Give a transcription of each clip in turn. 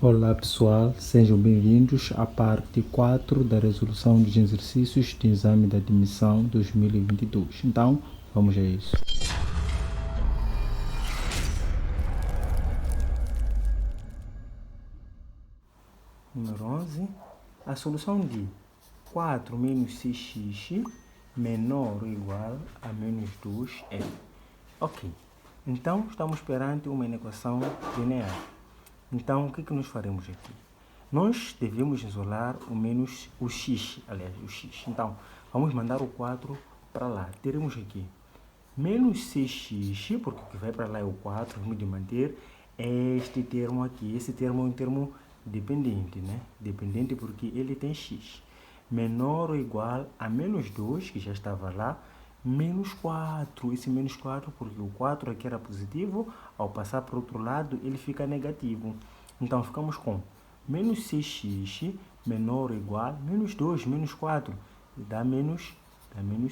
Olá pessoal, sejam bem-vindos à parte 4 da resolução dos exercícios de exame de admissão 2022. Então, vamos a isso. Número 11. A solução de 4 menos 6x menor ou igual a menos 2 é. Ok, então estamos perante uma equação linear. Então, o que nós faremos aqui? Nós devemos isolar o x. Então, vamos mandar o 4 para lá. Teremos aqui menos 6x, porque o que vai para lá é o 4, vamos de manter este termo aqui. Esse termo é um termo dependente, né? Dependente porque ele tem x. Menor ou igual a menos 2, que já estava lá, menos 4. Esse menos 4, porque o 4 aqui era positivo, ao passar para o outro lado, ele fica negativo. Então, ficamos com menos 6x menor ou igual a menos 2, menos 4, dá menos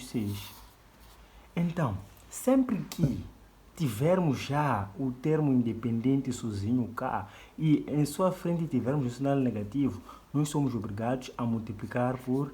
6. Então, sempre que tivermos já o termo independente sozinho cá e em sua frente tivermos um sinal negativo, nós somos obrigados a multiplicar por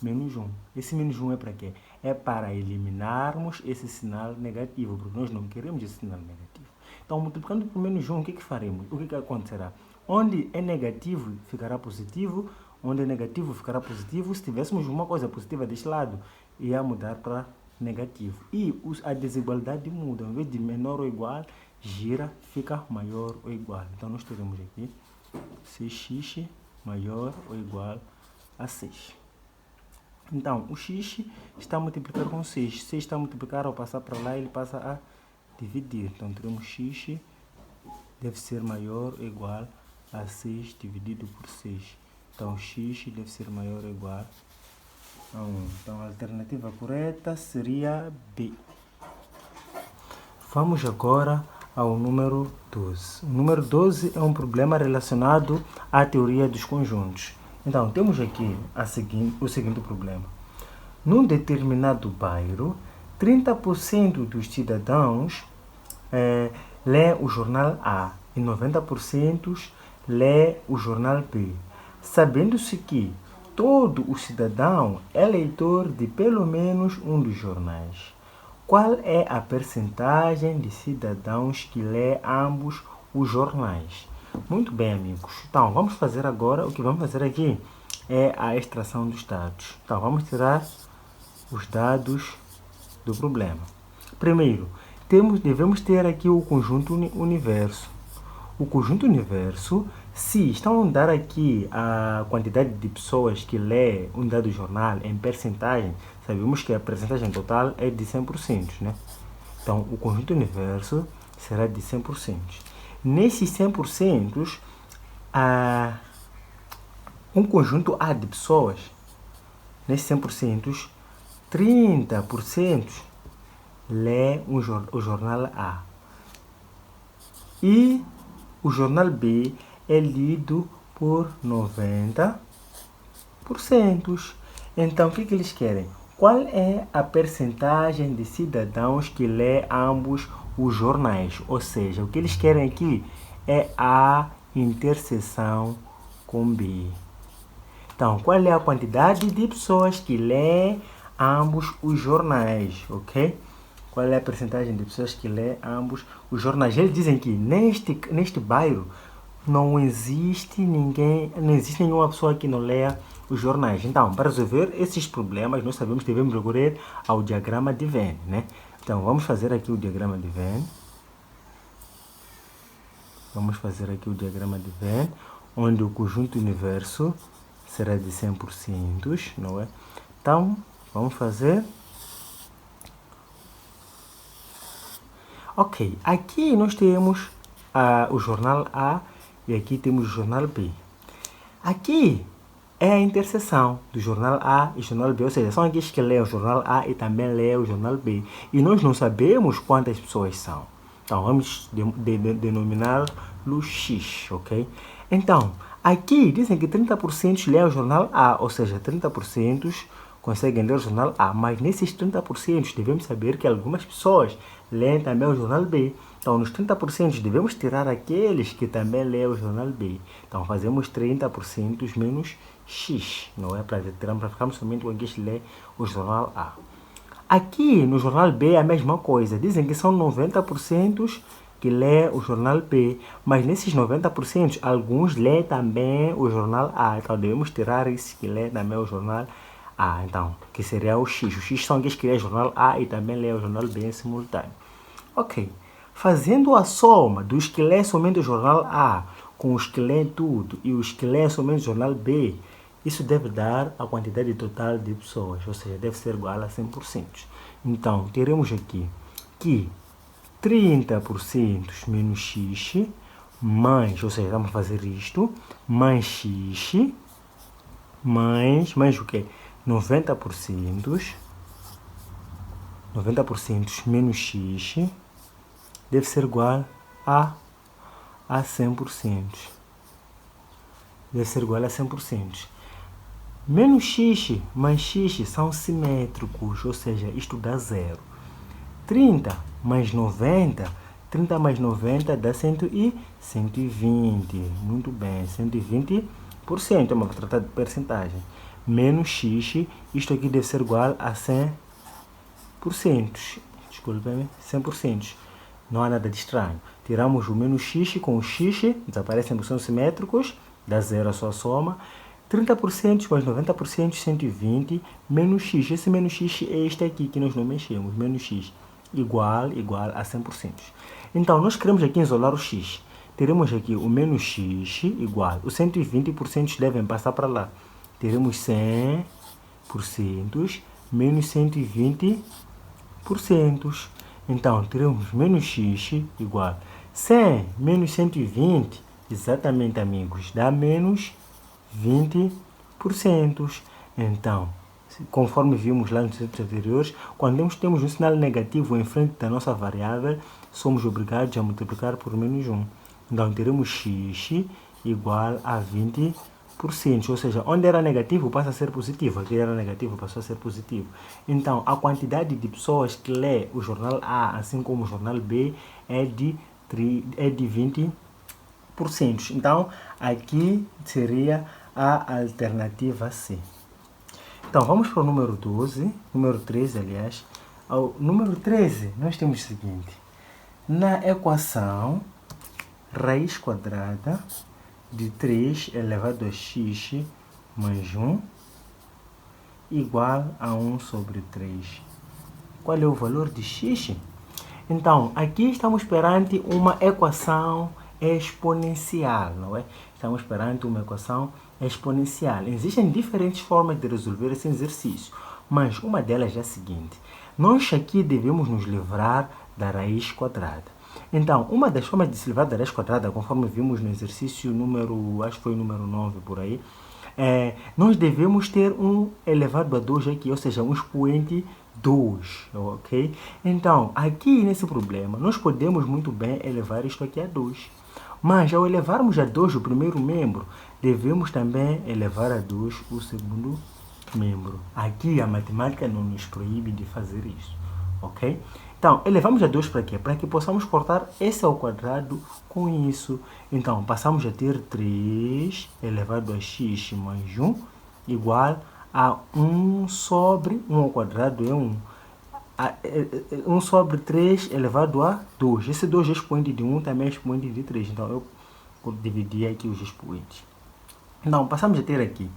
menos 1. Esse menos 1 é para quê? É para eliminarmos esse sinal negativo, porque nós não queremos esse sinal negativo. Então, multiplicando por menos 1, o que faremos? O que acontecerá? Onde é negativo, ficará positivo. Onde é negativo, ficará positivo. Se tivéssemos uma coisa positiva deste lado, ia mudar para negativo. E a desigualdade muda. Em vez de menor ou igual, gira, fica maior ou igual. Então, nós teremos aqui 6x maior ou igual a 6. Então, o x está a multiplicar com 6. 6 está a multiplicar, ao passar para lá, ele passa a dividir. Então, teremos x deve ser maior ou igual a 6 dividido por 6. Então, x deve ser maior ou igual a 1. Então, a alternativa correta seria B. Vamos agora ao número 12. O número 12 é um problema relacionado à teoria dos conjuntos. Então, temos aqui o seguinte problema. Num determinado bairro, 30% dos cidadãos lê o jornal A e 90% lê o jornal B. Sabendo-se que todo o cidadão é leitor de pelo menos um dos jornais. Qual é a percentagem de cidadãos que lê ambos os jornais? Muito bem, amigos. Então, vamos fazer agora, o que vamos fazer aqui é a extração dos dados. Então, vamos tirar os dados do problema. Primeiro, devemos ter aqui o conjunto universo. O conjunto universo, se estão a dar aqui a quantidade de pessoas que lê um dado jornal em percentagem, sabemos que a percentagem total é de 100%, né? Então, o conjunto universo será de 100%. Nesses 100%, um conjunto A de pessoas, nesses 100%, 30% lê o jornal A. E o jornal B é lido por 90%. Então, o que eles querem? Qual é a percentagem de cidadãos que lê ambos os jornais? Ou seja, o que eles querem aqui é a interseção com B. Então, qual é a quantidade de pessoas que lê ambos os jornais, ok? Qual é a percentagem de pessoas que lê ambos os jornais? Eles dizem que neste bairro não existe nenhuma pessoa que não leia os jornais. Então, para resolver esses problemas, nós sabemos que devemos recorrer ao diagrama de Venn, né? Então, vamos fazer aqui o diagrama de Venn. Onde o conjunto universo será de 100%, não é? Então, vamos fazer. Ok, aqui nós temos o jornal A e aqui temos o jornal B. Aqui é a interseção do jornal A e jornal B, ou seja, são aqueles que lêem o jornal A e também lêem o jornal B. E nós não sabemos quantas pessoas são. Então, vamos denominá-lo X, ok? Então, aqui dizem que 30% lêem o jornal A, ou seja, 30% conseguem ler o jornal A, mas nesses 30% devemos saber que algumas pessoas leem também o jornal B. Então, nos 30% devemos tirar aqueles que também lêem o jornal B. Então, fazemos 30% menos X, não é? Para ficarmos somente com aqueles que lêem o jornal A. Aqui, no jornal B, é a mesma coisa. Dizem que são 90% que lê o jornal B, mas nesses 90%, alguns lêem também o jornal A. Então, devemos tirar esses que lêem também o jornal A. Então, que seria o X. Os X são aqueles que lêem o jornal A e também lêem o jornal B em simultâneo. Ok. Fazendo a soma dos que lêem somente o jornal A com os que lêem tudo e os que lêem somente o jornal B, isso deve dar a quantidade total de pessoas, ou seja, deve ser igual a 100%. Então, teremos aqui que 30% menos X, mais, ou seja, vamos fazer isto, mais X, mais o quê? 90% menos X, deve ser igual a 100%. Deve ser igual a 100%. Menos X mais X são simétricos, ou seja, isto dá zero. 30 mais 90 dá 120. Muito bem, 120%, mas vou tratar de percentagem. Menos X, isto aqui deve ser igual a 100%. Desculpe-me, 100%. Não há nada de estranho. Tiramos o menos X com o X, desaparecem porque são simétricos, dá zero a sua soma. 30% mais 90%, 120, menos X. Esse menos X é este aqui que nós não mexemos, menos X, igual a 100%. Então, nós queremos aqui isolar o X. Teremos aqui o menos X igual, os 120% devem passar para lá. Teremos 100% menos 120%. Então, teremos menos X igual 100 menos 120, exatamente, amigos, dá menos 20%. Então, conforme vimos lá nos exemplos anteriores, quando temos um sinal negativo em frente da nossa variável, somos obrigados a multiplicar por menos 1. Então, teremos X igual a 20%. Ou seja, onde era negativo passa a ser positivo. Aqui era negativo, passou a ser positivo. Então, a quantidade de pessoas que lê o jornal A, assim como o jornal B, é de 20%. Então, aqui seria a alternativa C. Então, vamos para o número 13, aliás. Ao número 13, nós temos o seguinte. Na equação, raiz quadrada de 3 elevado a x mais 1 igual a 1 sobre 3. Qual é o valor de x? Então, aqui estamos perante uma equação exponencial, não é? Estamos perante uma equação exponencial. Existem diferentes formas de resolver esse exercício, mas uma delas é a seguinte. Nós aqui devemos nos livrar da raiz quadrada. Então, uma das formas de se livrar da raiz quadrada, conforme vimos no exercício número, acho que foi o número 9 por aí, nós devemos ter um elevado a 2 aqui, ou seja, um expoente 2, ok? Então, aqui nesse problema, nós podemos muito bem elevar isto aqui a 2. Mas, ao elevarmos a 2 o primeiro membro, devemos também elevar a 2 o segundo membro. Aqui a matemática não nos proíbe de fazer isso, ok? Então, elevamos a 2 para quê? Para que possamos cortar esse ao quadrado com isso. Então, passamos a ter 3 elevado a x mais 1 igual a 1 sobre 1 ao quadrado é 1. 1 sobre 3 elevado a 2. Esse 2 é expoente de 1, também é expoente de 3. Então, eu dividi aqui os expoentes. Então, passamos a ter aqui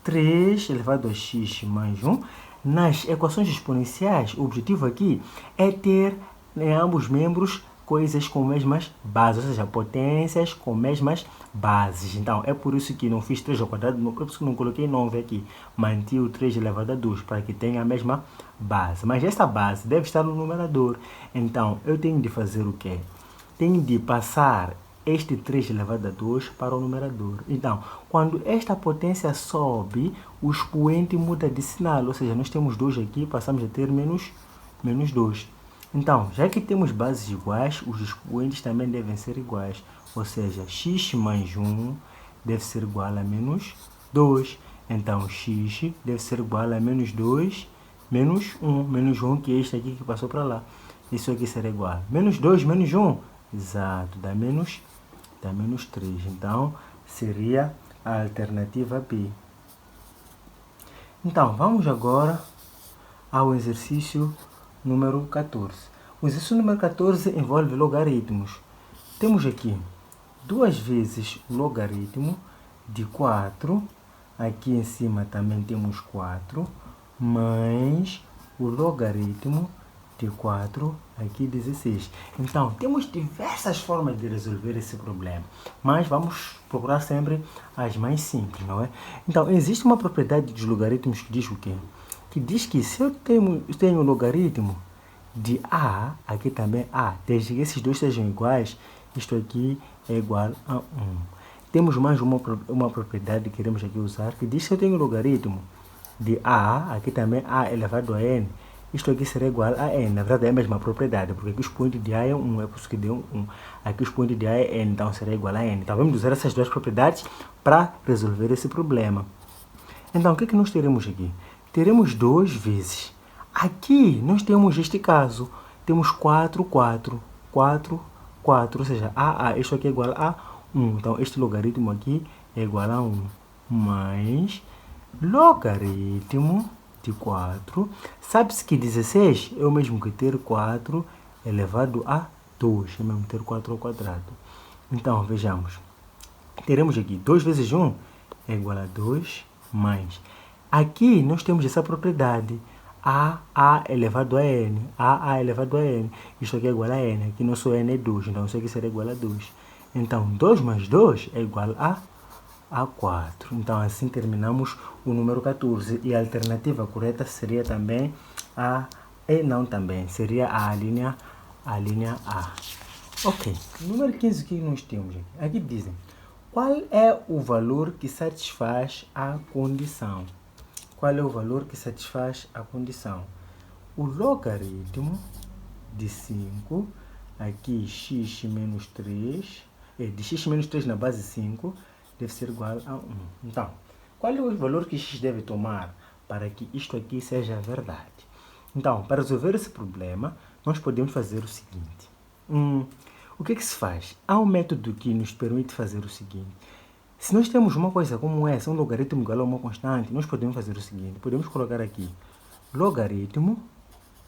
3 elevado a x mais 1. Nas equações exponenciais, o objetivo aqui é ter em ambos membros coisas com mesmas bases, ou seja, potências com mesmas bases. Então, é por isso que não fiz 3 ao quadrado, é por isso que não coloquei 9 aqui. Mantive o 3 elevado a 2, para que tenha a mesma base. Mas essa base deve estar no numerador. Então, eu tenho de fazer o quê? Tenho de passar este 3 elevado a 2 para o numerador. Então, quando esta potência sobe, o expoente muda de sinal. Ou seja, nós temos 2 aqui, passamos a ter menos 2. Então, já que temos bases iguais, os expoentes também devem ser iguais. Ou seja, x mais 1 deve ser igual a menos 2. Então, x deve ser igual a menos 2, menos 1. Menos 1 que é este aqui que passou para lá. Isso aqui será igual. Menos 2, menos 1. Exato, dá menos 3. Então, seria a alternativa B. Então, vamos agora ao exercício número 14. O exercício número 14 envolve logaritmos. Temos aqui 2 vezes o logaritmo de 4. Aqui em cima também temos 4, mais o logaritmo de 4, aqui 16. Então, temos diversas formas de resolver esse problema, mas vamos procurar sempre as mais simples, não é? Então, existe uma propriedade dos logaritmos que diz o quê? Que diz que se eu tenho o logaritmo de A, aqui também A, desde que esses dois sejam iguais, isto aqui é igual a 1. Temos mais uma propriedade que queremos aqui usar, que diz que se eu tenho o logaritmo de A, aqui também A elevado a N, isto aqui será igual a N. Na verdade é a mesma propriedade, porque aqui o expoente de A é 1, é por isso que deu 1. Aqui o expoente de A é N, então será igual a N. Então vamos usar essas duas propriedades para resolver esse problema. Então o que nós teremos aqui? Teremos 2 vezes. Aqui nós temos este caso, temos 4, 4, 4, 4, ou seja, isto aqui é igual a 1. Então este logaritmo aqui é igual a 1, mais logaritmo de 4. Sabe-se que 16 é o mesmo que ter 4 elevado a 2, é o mesmo que ter 4 ao quadrado. Então, vejamos. Teremos aqui 2 vezes 1 é igual a 2, mais. Aqui nós temos essa propriedade, a elevado a n, a elevado a n. Isto aqui é igual a n, aqui nosso n é 2, então isso aqui será igual a 2. Então, 2 mais 2 é igual a 4. Então, assim terminamos o número 14. E a alternativa correta seria também seria a linha A. Ok. Número 15, o que nós temos aqui? Aqui dizem, qual é o valor que satisfaz a condição? Qual é o valor que satisfaz a condição? O logaritmo de 5, aqui x menos 3, de x menos 3 na base 5, deve ser igual a 1. Então, qual é o valor que x deve tomar para que isto aqui seja verdade? Então, para resolver esse problema, nós podemos fazer o seguinte. O que se faz? Há um método que nos permite fazer o seguinte. Se nós temos uma coisa como essa, um logaritmo igual a uma constante, nós podemos fazer o seguinte. Podemos colocar aqui logaritmo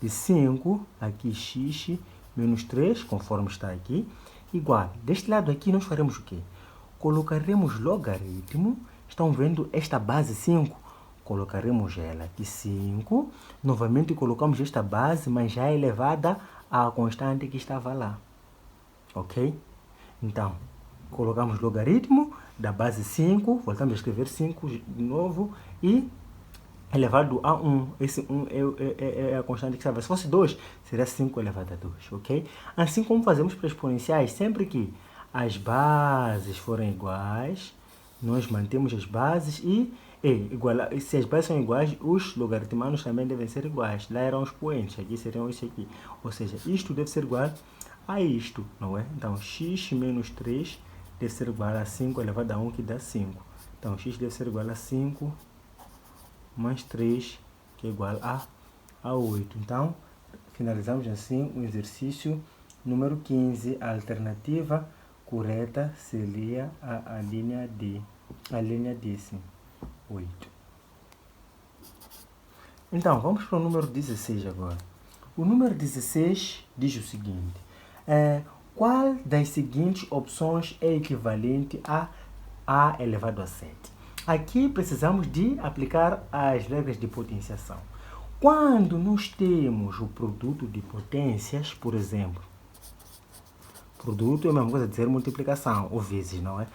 de 5, aqui x menos 3, conforme está aqui, igual. Deste lado aqui nós faremos o quê? Colocaremos logaritmo, estão vendo esta base 5? Colocaremos ela aqui 5, novamente colocamos esta base, mas já elevada à constante que estava lá. Ok? Então, colocamos logaritmo da base 5, voltamos a escrever 5 de novo, e elevado a 1. Esse 1 é a constante que estava. Se fosse 2, seria 5 elevado a 2, ok? Assim como fazemos para exponenciais, sempre que as bases forem iguais, nós mantemos as bases e se as bases são iguais, os logaritmanos também devem ser iguais. Lá eram os expoentes, aqui seriam isso aqui. Ou seja, isto deve ser igual a isto, não é? Então, x menos 3 deve ser igual a 5 elevado a 1, que dá 5. Então, x deve ser igual a 5 mais 3, que é igual a 8. Então, finalizamos assim o exercício número 15. A alternativa correta seria a linha D. A linha D, sim. 8. Então, vamos para o número 16 agora. O número 16 diz o seguinte. Qual das seguintes opções é equivalente a A elevado a 7? Aqui precisamos de aplicar as regras de potenciação. Quando nós temos o produto de potências, por exemplo, produto é a mesma coisa de dizer multiplicação, ou vezes, não é?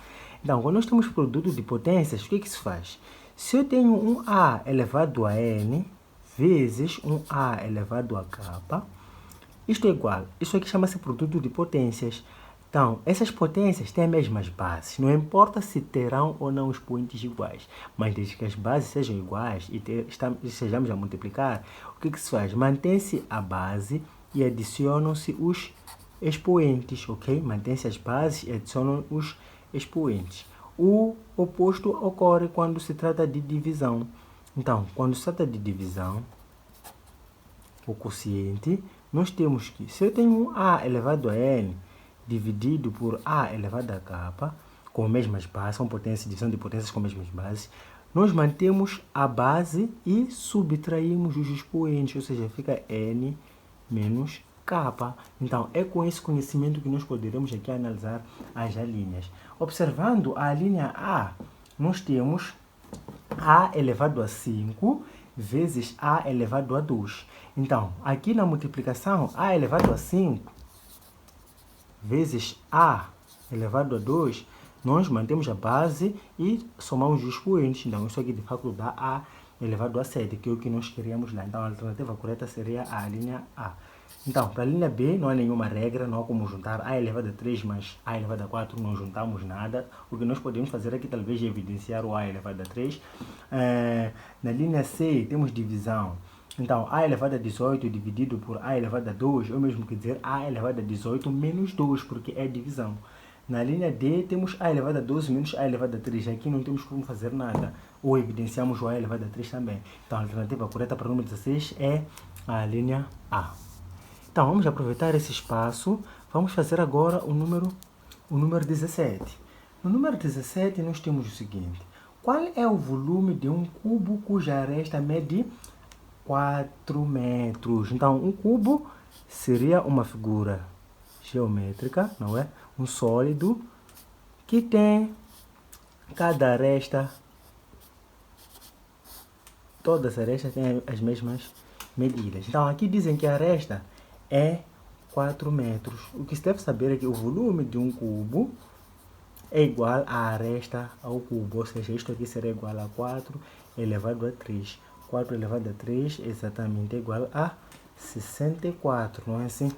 Então, quando nós temos produto de potências, o que se faz? Se eu tenho um A elevado a N vezes um A elevado a K, isto é igual. Isso aqui chama-se produto de potências. Então, essas potências têm as mesmas bases. Não importa se terão ou não expoentes iguais. Mas desde que as bases sejam iguais e estejamos a multiplicar, o que se faz? Mantém-se a base e adicionam-se os expoentes, ok? Mantém-se as bases e adicionam os expoentes. O oposto ocorre quando se trata de divisão. Então, quando se trata de divisão, o quociente nós temos que, se eu tenho A elevado a N dividido por A elevado a K, com mesmas bases, são potências, divisão de potências com mesmas bases, nós mantemos a base e subtraímos os expoentes, ou seja, fica N menos K. Então, é com esse conhecimento que nós poderemos aqui analisar as alíneas. Observando a linha A, nós temos A elevado a 5 vezes A elevado a 2. Então, aqui na multiplicação, A elevado a 5 vezes A elevado a 2, nós mantemos a base e somamos os expoentes. Então, isso aqui de facto dá A elevado a 7, que é o que nós queríamos lá. Então, a alternativa correta seria a linha A. Então, para a linha B, não há nenhuma regra, não há como juntar A elevado a 3 mais A elevado a 4, não juntamos nada. O que nós podemos fazer aqui, talvez, é evidenciar o A elevado a 3. Na linha C, temos divisão. Então, A elevado a 18 dividido por A elevado a 2, é o mesmo que dizer A elevado a 18 menos 2, porque é divisão. Na linha D, temos A elevado a 12 menos A elevado a 3. Aqui não temos como fazer nada. Ou evidenciamos o A elevado a 3 também. Então, a alternativa correta para o número 16 é a linha A. Então, vamos aproveitar esse espaço. Vamos fazer agora o número 17. No número 17, nós temos o seguinte. Qual é o volume de um cubo cuja aresta mede 4 metros? Então, um cubo seria uma figura geométrica, não é? Um sólido que tem cada aresta, todas as arestas têm as mesmas medidas. Então, aqui dizem que a aresta é 4 metros. O que se deve saber é que o volume de um cubo é igual à aresta ao cubo, ou seja, isto aqui será igual a 4 elevado a 3. 4 elevado a 3 é exatamente igual a 64, não é assim?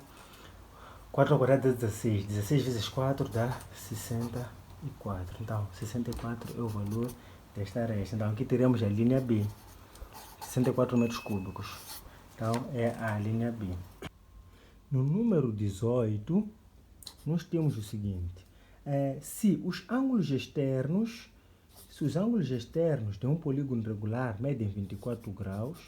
4 ao quadrado dá 16. 16 vezes 4 dá 64. Então, 64 é o valor desta aresta. Então, aqui teremos a linha B. 64 metros cúbicos. Então, é a linha B. No número 18, nós temos o seguinte. Se os ângulos externos de um polígono regular medem 24 graus,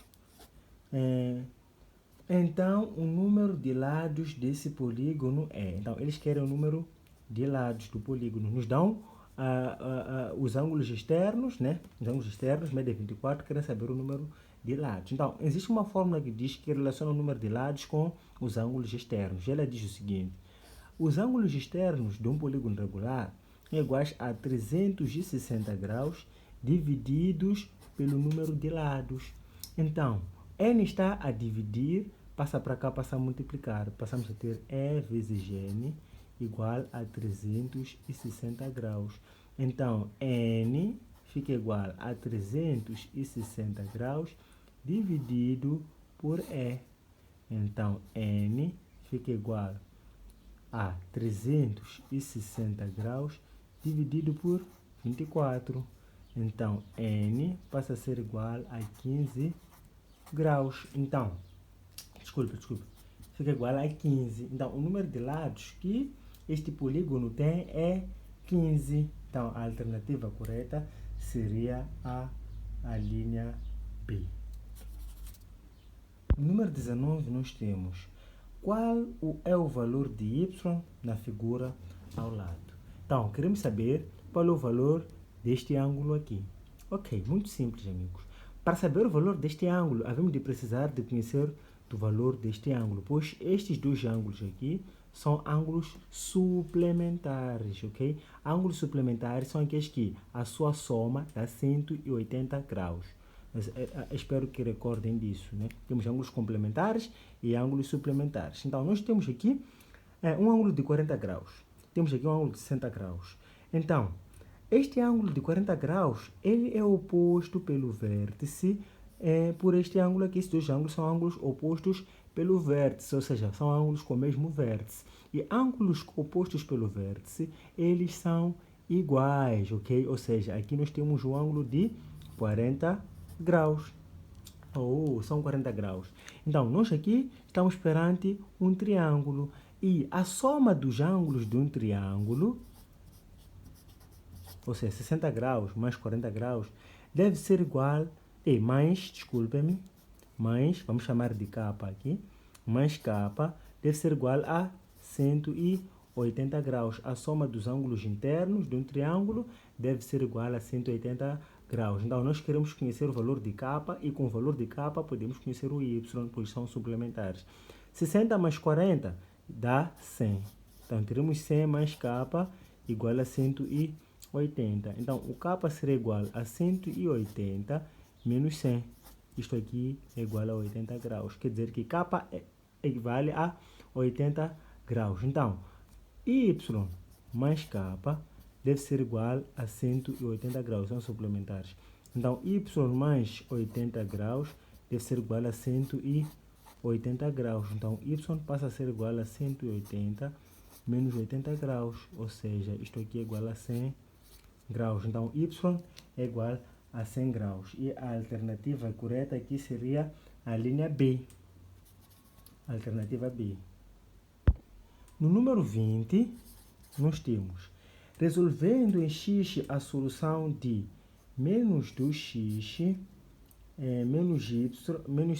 então o número de lados desse polígono é... Então, eles querem o número de lados do polígono. Nos dão os ângulos externos, né? Os ângulos externos medem 24, querem saber o número de lados. Então, existe uma fórmula que diz que relaciona o número de lados com os ângulos externos. Ela diz o seguinte. Os ângulos externos de um polígono regular são iguais a 360 graus divididos pelo número de lados. Então, N está a dividir, passa para cá, passa a multiplicar. Passamos a ter E vezes N igual a 360 graus. Então, N fica igual a 360 graus dividido por E. Então, N fica igual a 360 graus dividido por 24. Então, N passa a ser igual a 15 graus. Então, desculpe. Fica igual a 15. Então, o número de lados que este polígono tem é 15. Então, a alternativa correta seria a linha B. No número 19, nós temos qual é o valor de y na figura ao lado. Então, queremos saber qual é o valor deste ângulo aqui. Ok, muito simples, amigos. Para saber o valor deste ângulo, havemos de precisar de conhecer do valor deste ângulo, pois estes dois ângulos aqui são ângulos suplementares, ok? Ângulos suplementares são aqueles que a sua soma dá 180 graus. Mas, espero que recordem disso, né? Temos ângulos complementares e ângulos suplementares. Então, nós temos aqui um ângulo de 40 graus. Temos aqui um ângulo de 60 graus. Então, este ângulo de 40 graus, ele é oposto pelo vértice por este ângulo aqui. Estes dois ângulos são ângulos opostos pelo vértice, ou seja, são ângulos com o mesmo vértice. E ângulos opostos pelo vértice, eles são iguais, ok? Ou seja, aqui nós temos um ângulo de 40 graus. São 40 graus. Então, nós aqui estamos perante um triângulo. E a soma dos ângulos de um triângulo, ou seja, 60 graus mais 40 graus, deve ser igual, vamos chamar de K aqui, mais K deve ser igual a 180 graus. A soma dos ângulos internos de um triângulo deve ser igual a 180 graus. Então, nós queremos conhecer o valor de K e com o valor de K podemos conhecer o Y, pois são suplementares. 60 mais 40 dá 100. Então, teremos 100 mais K igual a 180. Então, o K será igual a 180 menos 100. Isto aqui é igual a 80 graus. Quer dizer que K equivale a 80 graus. Então, Y mais K deve ser igual a 180 graus. São suplementares. Então, Y mais 80 graus deve ser igual a 180 graus. Então, Y passa a ser igual a 180 menos 80 graus. Ou seja, isto aqui é igual a 100 graus. Então, Y é igual a 100 graus. E a alternativa correta aqui seria a linha B. Alternativa B. No número 20, nós temos, resolvendo em x a solução de menos 2x menos 5y, menos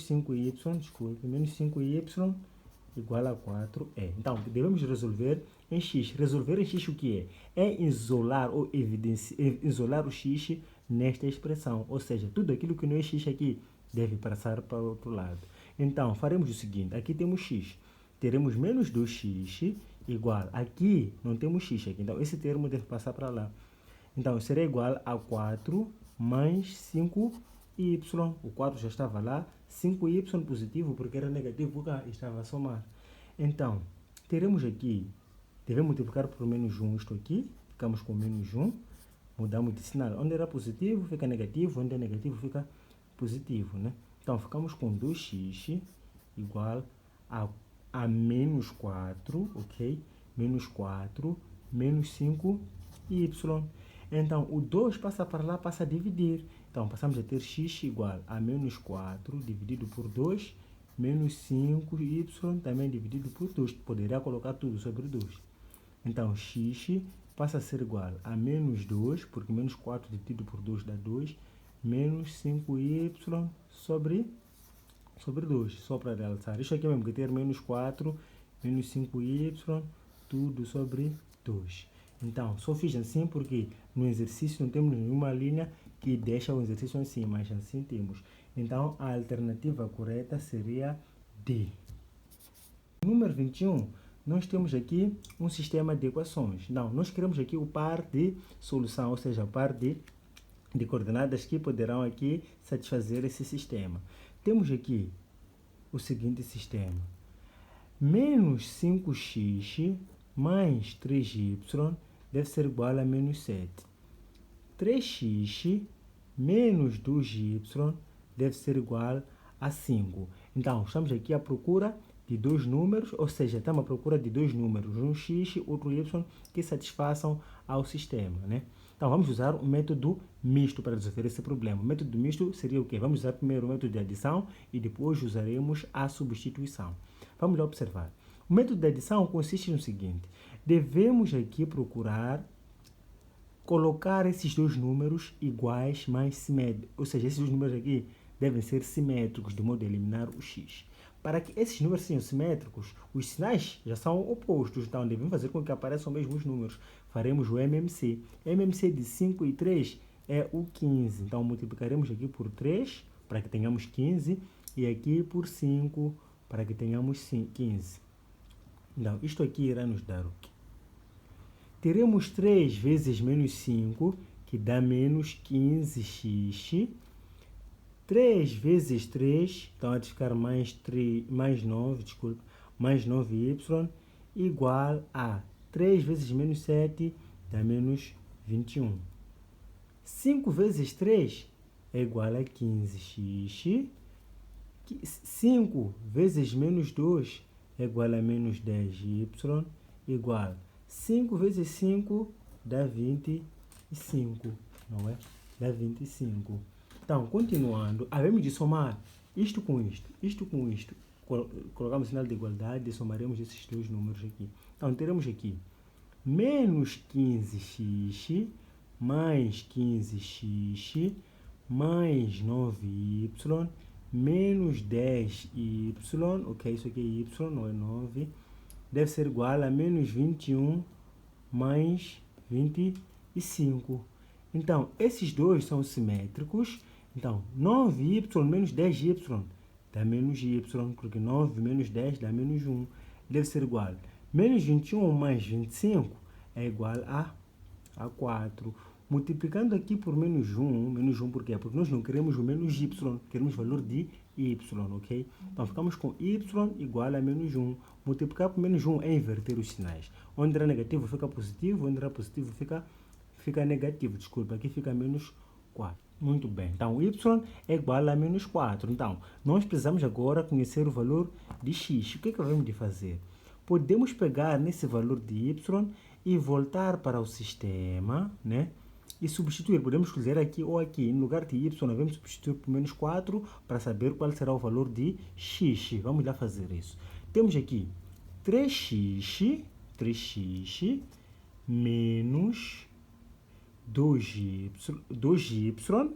5y igual a 4e. Então, devemos resolver em x. Resolver em x o que é? É isolar ou isolar o x nesta expressão. Ou seja, tudo aquilo que não é x aqui deve passar para o outro lado. Então, faremos o seguinte. Aqui temos x. Teremos menos 2x igual. Aqui não temos x aqui. Então, esse termo deve passar para lá. Então, será igual a 4 mais 5y. O 4 já estava lá. 5y positivo porque era negativo porque estava a somar. Então, teremos aqui, devemos multiplicar por menos 1 isto aqui. Ficamos com menos 1. Mudamos de sinal. Onde era positivo fica negativo. Onde é negativo fica positivo, né? Então, ficamos com 2x igual a menos 4, ok? Menos 4, menos 5y. Então, o 2 passa para lá, passa a dividir. Então, passamos a ter x igual a menos 4 dividido por 2, menos 5y também dividido por 2. Poderia colocar tudo sobre 2. Então, x passa a ser igual a menos 2, porque menos 4 dividido por 2 dá 2, menos 5y sobre 2. Só para realçar. Isso aqui mesmo que ter menos 4, menos 5y, tudo sobre 2. Então, só fiz assim porque no exercício não temos nenhuma linha que deixa o exercício assim, mas assim temos. Então, a alternativa correta seria D. Número 21, nós temos aqui um sistema de equações. Não, nós queremos aqui o par de solução, ou seja, o par de coordenadas que poderão aqui satisfazer esse sistema. Temos aqui o seguinte sistema. Menos 5x mais 3y deve ser igual a menos 7. 3x menos 2y deve ser igual a 5. Então, estamos aqui à procura de dois números, ou seja, estamos à procura de dois números, um x e outro y, que satisfaçam ao sistema, né? Então, vamos usar o método misto para resolver esse problema. O método misto seria o quê? Vamos usar primeiro o método de adição e depois usaremos a substituição. Vamos lá observar. O método de adição consiste no seguinte. Devemos aqui procurar colocar esses dois números iguais mais simétricos. Ou seja, esses dois números aqui devem ser simétricos, de modo a eliminar o x. Para que esses números sejam simétricos, os sinais já são opostos. Então, devemos fazer com que apareçam mesmo os números. Faremos o MMC. MMC de 5 e 3 é o 15. Então, multiplicaremos aqui por 3 para que tenhamos 15 e aqui por 5 para que tenhamos 15. Então, isto aqui irá nos dar o quê? Teremos 3 vezes menos 5, que dá menos 15x. 3 vezes 3, então vai ficar mais 9y, igual a 3 vezes menos 7, dá menos 21. 5 vezes 3 é igual a 15x. 5 vezes menos 2 é igual a menos 10y, igual 5 vezes 5 dá 25, não é? Dá 25. Então, continuando, havemos de somar isto com isto, isto com isto. Colocamos o sinal de igualdade e somaremos esses dois números aqui. Então, teremos aqui menos 15x mais 15x mais 9y menos 10y, ok, isso aqui é y, não é 9, deve ser igual a menos 21 mais 25. Então, esses dois são simétricos. Então, 9y menos 10y dá menos y, porque 9 menos 10 dá menos 1. Deve ser igual. Menos 21 mais 25 é igual a 4. Multiplicando aqui por menos 1 por quê? Porque nós não queremos o menos y, queremos o valor de y, ok? Então, ficamos com y igual a menos 1. Multiplicar por menos 1 é inverter os sinais. Onde era negativo fica positivo, onde era positivo fica negativo. Desculpa, aqui fica menos 4. Muito bem. Então, y é igual a menos 4. Então, nós precisamos agora conhecer o valor de x. O que vamos de fazer? Podemos pegar nesse valor de y e voltar para o sistema, né? E substituir. Podemos escolher aqui ou aqui. No lugar de y, vamos substituir por menos 4 para saber qual será o valor de x. Vamos lá fazer isso. Temos aqui 3x menos 2y,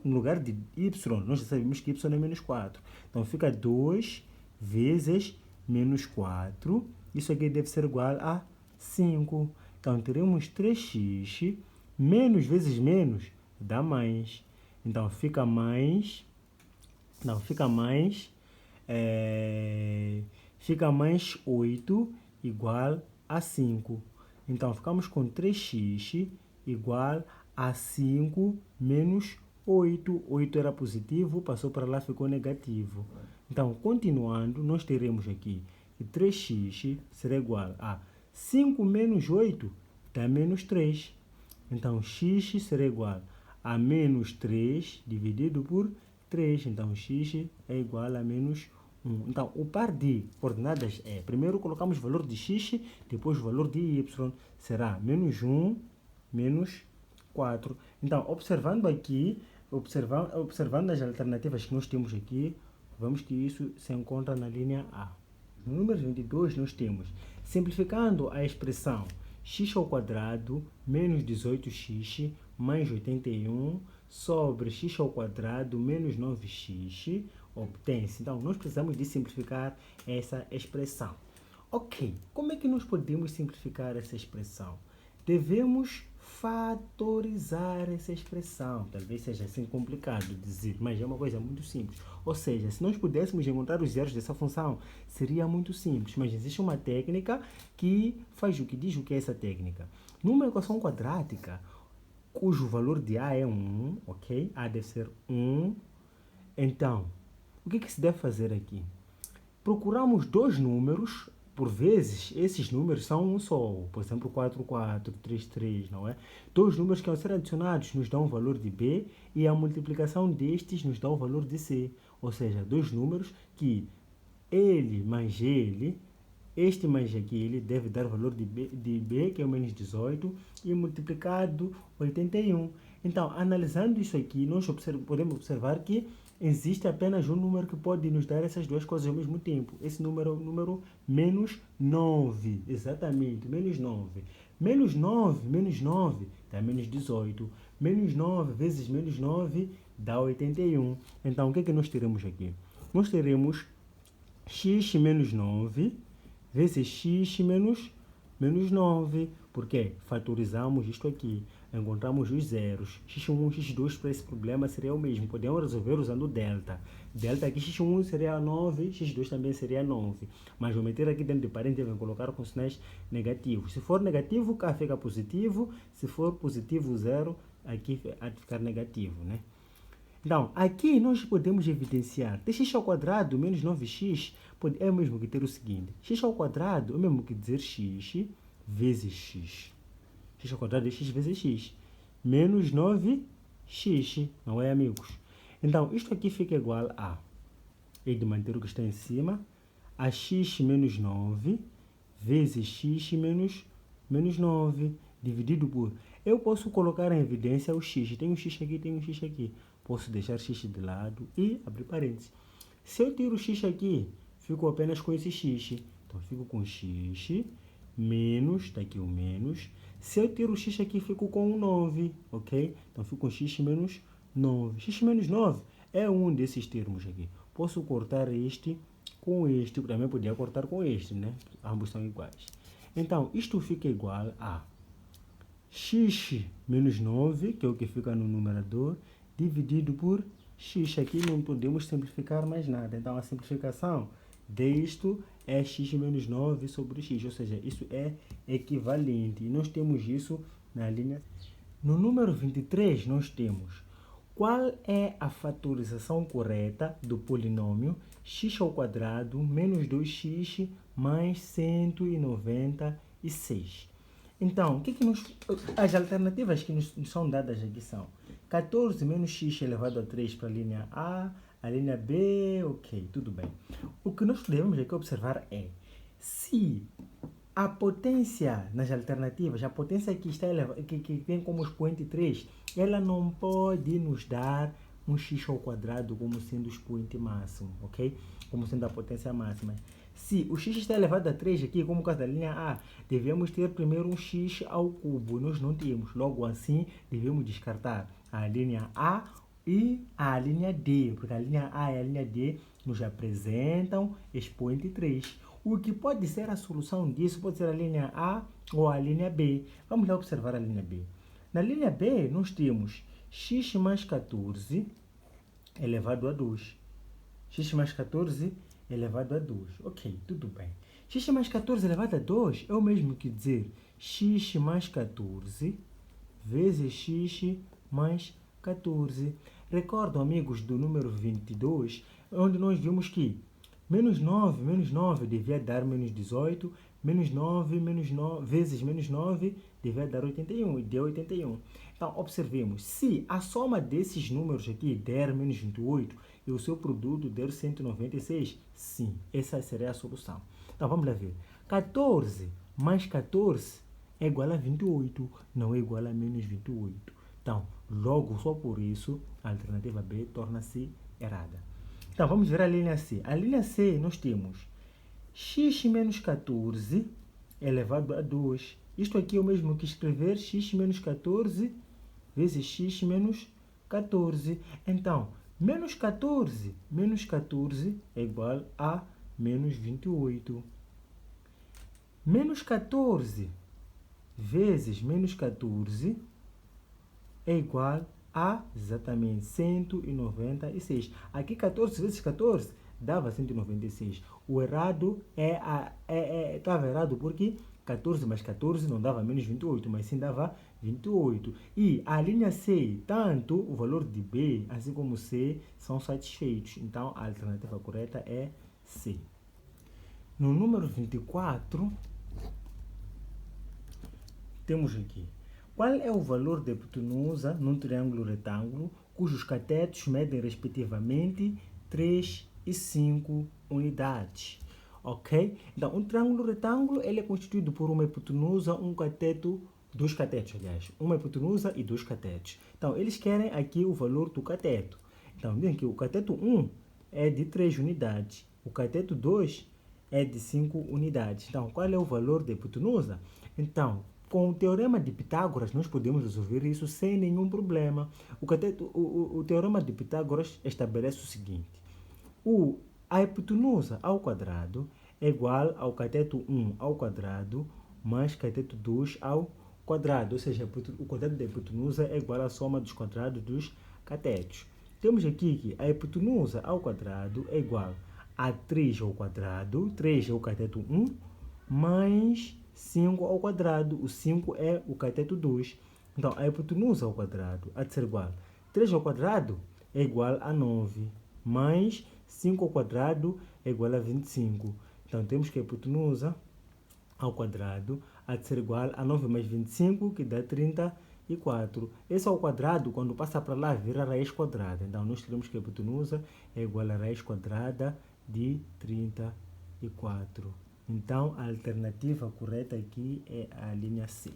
no lugar de y, nós já sabemos que y é menos 4. Então, fica 2 vezes menos 4. Isso aqui deve ser igual a 5. Então, teremos 3x menos vezes menos dá mais. Então, fica mais 8 igual a 5. Então, ficamos com 3x igual a 5 menos 8. 8 era positivo, passou para lá, ficou negativo. Então, continuando, nós teremos aqui que 3x será igual a 5 menos 8 dá menos 3. Então, x será igual a menos 3 dividido por 3. Então, x é igual a menos 1. Então, o par de coordenadas é, primeiro colocamos o valor de x, depois o valor de y. Será menos 1, menos 4. Então, observando aqui, observando as alternativas que nós temos aqui, vemos que isso se encontra na linha A. No número 22, nós temos, simplificando a expressão x ao quadrado menos 18x mais 81 sobre x ao quadrado menos 9x obtém-se. Então, nós precisamos de simplificar essa expressão. Ok, como é que nós podemos simplificar essa expressão? Devemos fatorizar essa expressão. Talvez seja assim complicado dizer, mas é uma coisa muito simples. Ou seja, se nós pudéssemos encontrar os zeros dessa função, seria muito simples. Mas existe uma técnica que faz o que diz o que é essa técnica. Numa equação quadrática, cujo valor de A é 1, ok? A deve ser 1. Então, o que se deve fazer aqui? Procuramos dois números. Por vezes, esses números são um só, por exemplo, 4, 4, 3, 3, não é? Dois números que ao ser adicionados nos dão o valor de B e a multiplicação destes nos dá o valor de C. Ou seja, dois números que ele mais ele, este mais aquele, deve dar o valor de B, que é o menos 18, e multiplicado 81. Então, analisando isso aqui, nós podemos observar que existe apenas um número que pode nos dar essas duas coisas ao mesmo tempo. Esse número é o número menos 9. Exatamente, menos 9. Menos 9 dá menos 18. Menos 9 vezes menos 9 dá 81. Então, o que é que nós teremos aqui? Nós teremos x menos 9 vezes x menos 9. Por quê? Fatorizamos isto aqui. Encontramos os zeros. x1, x2 para esse problema seria o mesmo. Podemos resolver usando delta. Delta aqui, x1 seria 9, x2 também seria 9. Mas vou meter aqui dentro de parênteses, vou colocar com sinais negativos. Se for negativo, cá fica positivo. Se for positivo, 0, aqui há de ficar negativo, né? Então, aqui nós podemos evidenciar que x ao quadrado menos 9x é o mesmo que ter o seguinte. X ao quadrado é o mesmo que dizer x vezes x. X ao quadrado é x vezes x. Menos 9x, não é, amigos? Então, isto aqui fica igual a, é de manter o que está em cima, a x menos 9 vezes x menos 9, dividido por... Eu posso colocar em evidência o x. Tem um x aqui, tem um x aqui. Posso deixar x de lado e abrir parênteses. Se eu tiro o x aqui, fico apenas com esse x. Então, fico com x menos, está aqui o menos. Se eu tiro o x aqui, fico com um 9, ok? Então, fico com x menos 9. X menos 9 é um desses termos aqui. posso cortar este com este, também podia cortar com este, né? Ambos são iguais. Então, isto fica igual a x menos 9, que é o que fica no numerador, dividido por x. Aqui não podemos simplificar mais nada. Então, a simplificação disto é x menos 9 sobre x, ou seja, isso é equivalente. E nós temos isso na linha. No número 23, nós temos qual é a fatorização correta do polinômio x ao quadrado menos 2x mais 196. Então, as alternativas que nos são dadas aqui são 14 menos x elevado a 3 para a linha A linha B, ok, tudo bem. O que nós devemos aqui observar é se a potência nas alternativas, a potência que está que tem como expoente 3, ela não pode nos dar um x ao quadrado como sendo o expoente máximo, ok? Como sendo a potência máxima. Se o x está elevado a 3 aqui, como o caso da linha A, devemos ter primeiro um x ao cubo. Nós não temos. Logo assim, devemos descartar a linha A e a linha D, porque a linha A e a linha D nos apresentam expoente 3. O que pode ser a solução disso pode ser a linha A ou a linha B. Vamos lá observar a linha B. Na linha B, nós temos x mais 14 elevado a 2. X mais 14 elevado a 2. Ok, tudo bem. X mais 14 elevado a 2 é o mesmo que dizer x mais 14 vezes x mais 14. Recordam, amigos, do número 22, onde nós vimos que menos 9 devia dar menos 18, menos 9 vezes menos 9 devia dar 81, e deu 81. Então, observemos, se a soma desses números aqui der menos 28 e o seu produto der 196, sim, essa seria a solução. Então, vamos lá ver. 14 mais 14 é igual a 28, não é igual a menos 28. Então, logo, só por isso, a alternativa B torna-se errada. Então, vamos ver a linha C. A linha C, nós temos x menos 14 elevado a 2. Isto aqui é o mesmo que escrever x menos 14 vezes x menos 14. Então, menos 14 é igual a menos 28. Menos 14 vezes menos 14 é igual a exatamente 196. Aqui 14 vezes 14 dava 196. O errado estava errado porque 14 mais 14 não dava menos 28, mas sim dava 28. E a linha C, tanto o valor de B, assim como C, são satisfeitos. Então, a alternativa correta é C. No número 24, temos aqui. Qual é o valor da hipotenusa num triângulo retângulo cujos catetos medem respectivamente 3 e 5 unidades? Ok? Então, um triângulo retângulo ele é constituído por uma hipotenusa, um cateto, dois catetos, aliás. Uma hipotenusa e dois catetos. Então, eles querem aqui o valor do cateto. Então, dizem que o cateto 1 é de 3 unidades. O cateto 2 é de 5 unidades. Então, qual é o valor da hipotenusa? Então, com o teorema de Pitágoras, nós podemos resolver isso sem nenhum problema. O teorema de Pitágoras estabelece o seguinte. A hipotenusa ao quadrado é igual ao cateto 1 ao quadrado mais cateto 2 ao quadrado. Ou seja, o quadrado da hipotenusa é igual à soma dos quadrados dos catetos. Temos aqui que a hipotenusa ao quadrado é igual a 3 ao quadrado. 3 é o cateto 1 mais 5 ao quadrado. O 5 é o cateto 2. Então, a hipotenusa ao quadrado há de ser igual. 3 ao quadrado é igual a 9, mais 5 ao quadrado é igual a 25. Então, temos que a hipotenusa ao quadrado há de ser igual a 9 mais 25, que dá 34. Esse ao quadrado, quando passa para lá, vira raiz quadrada. Então, nós teremos que a hipotenusa é igual a raiz quadrada de 34. Então, a alternativa correta aqui é a linha C.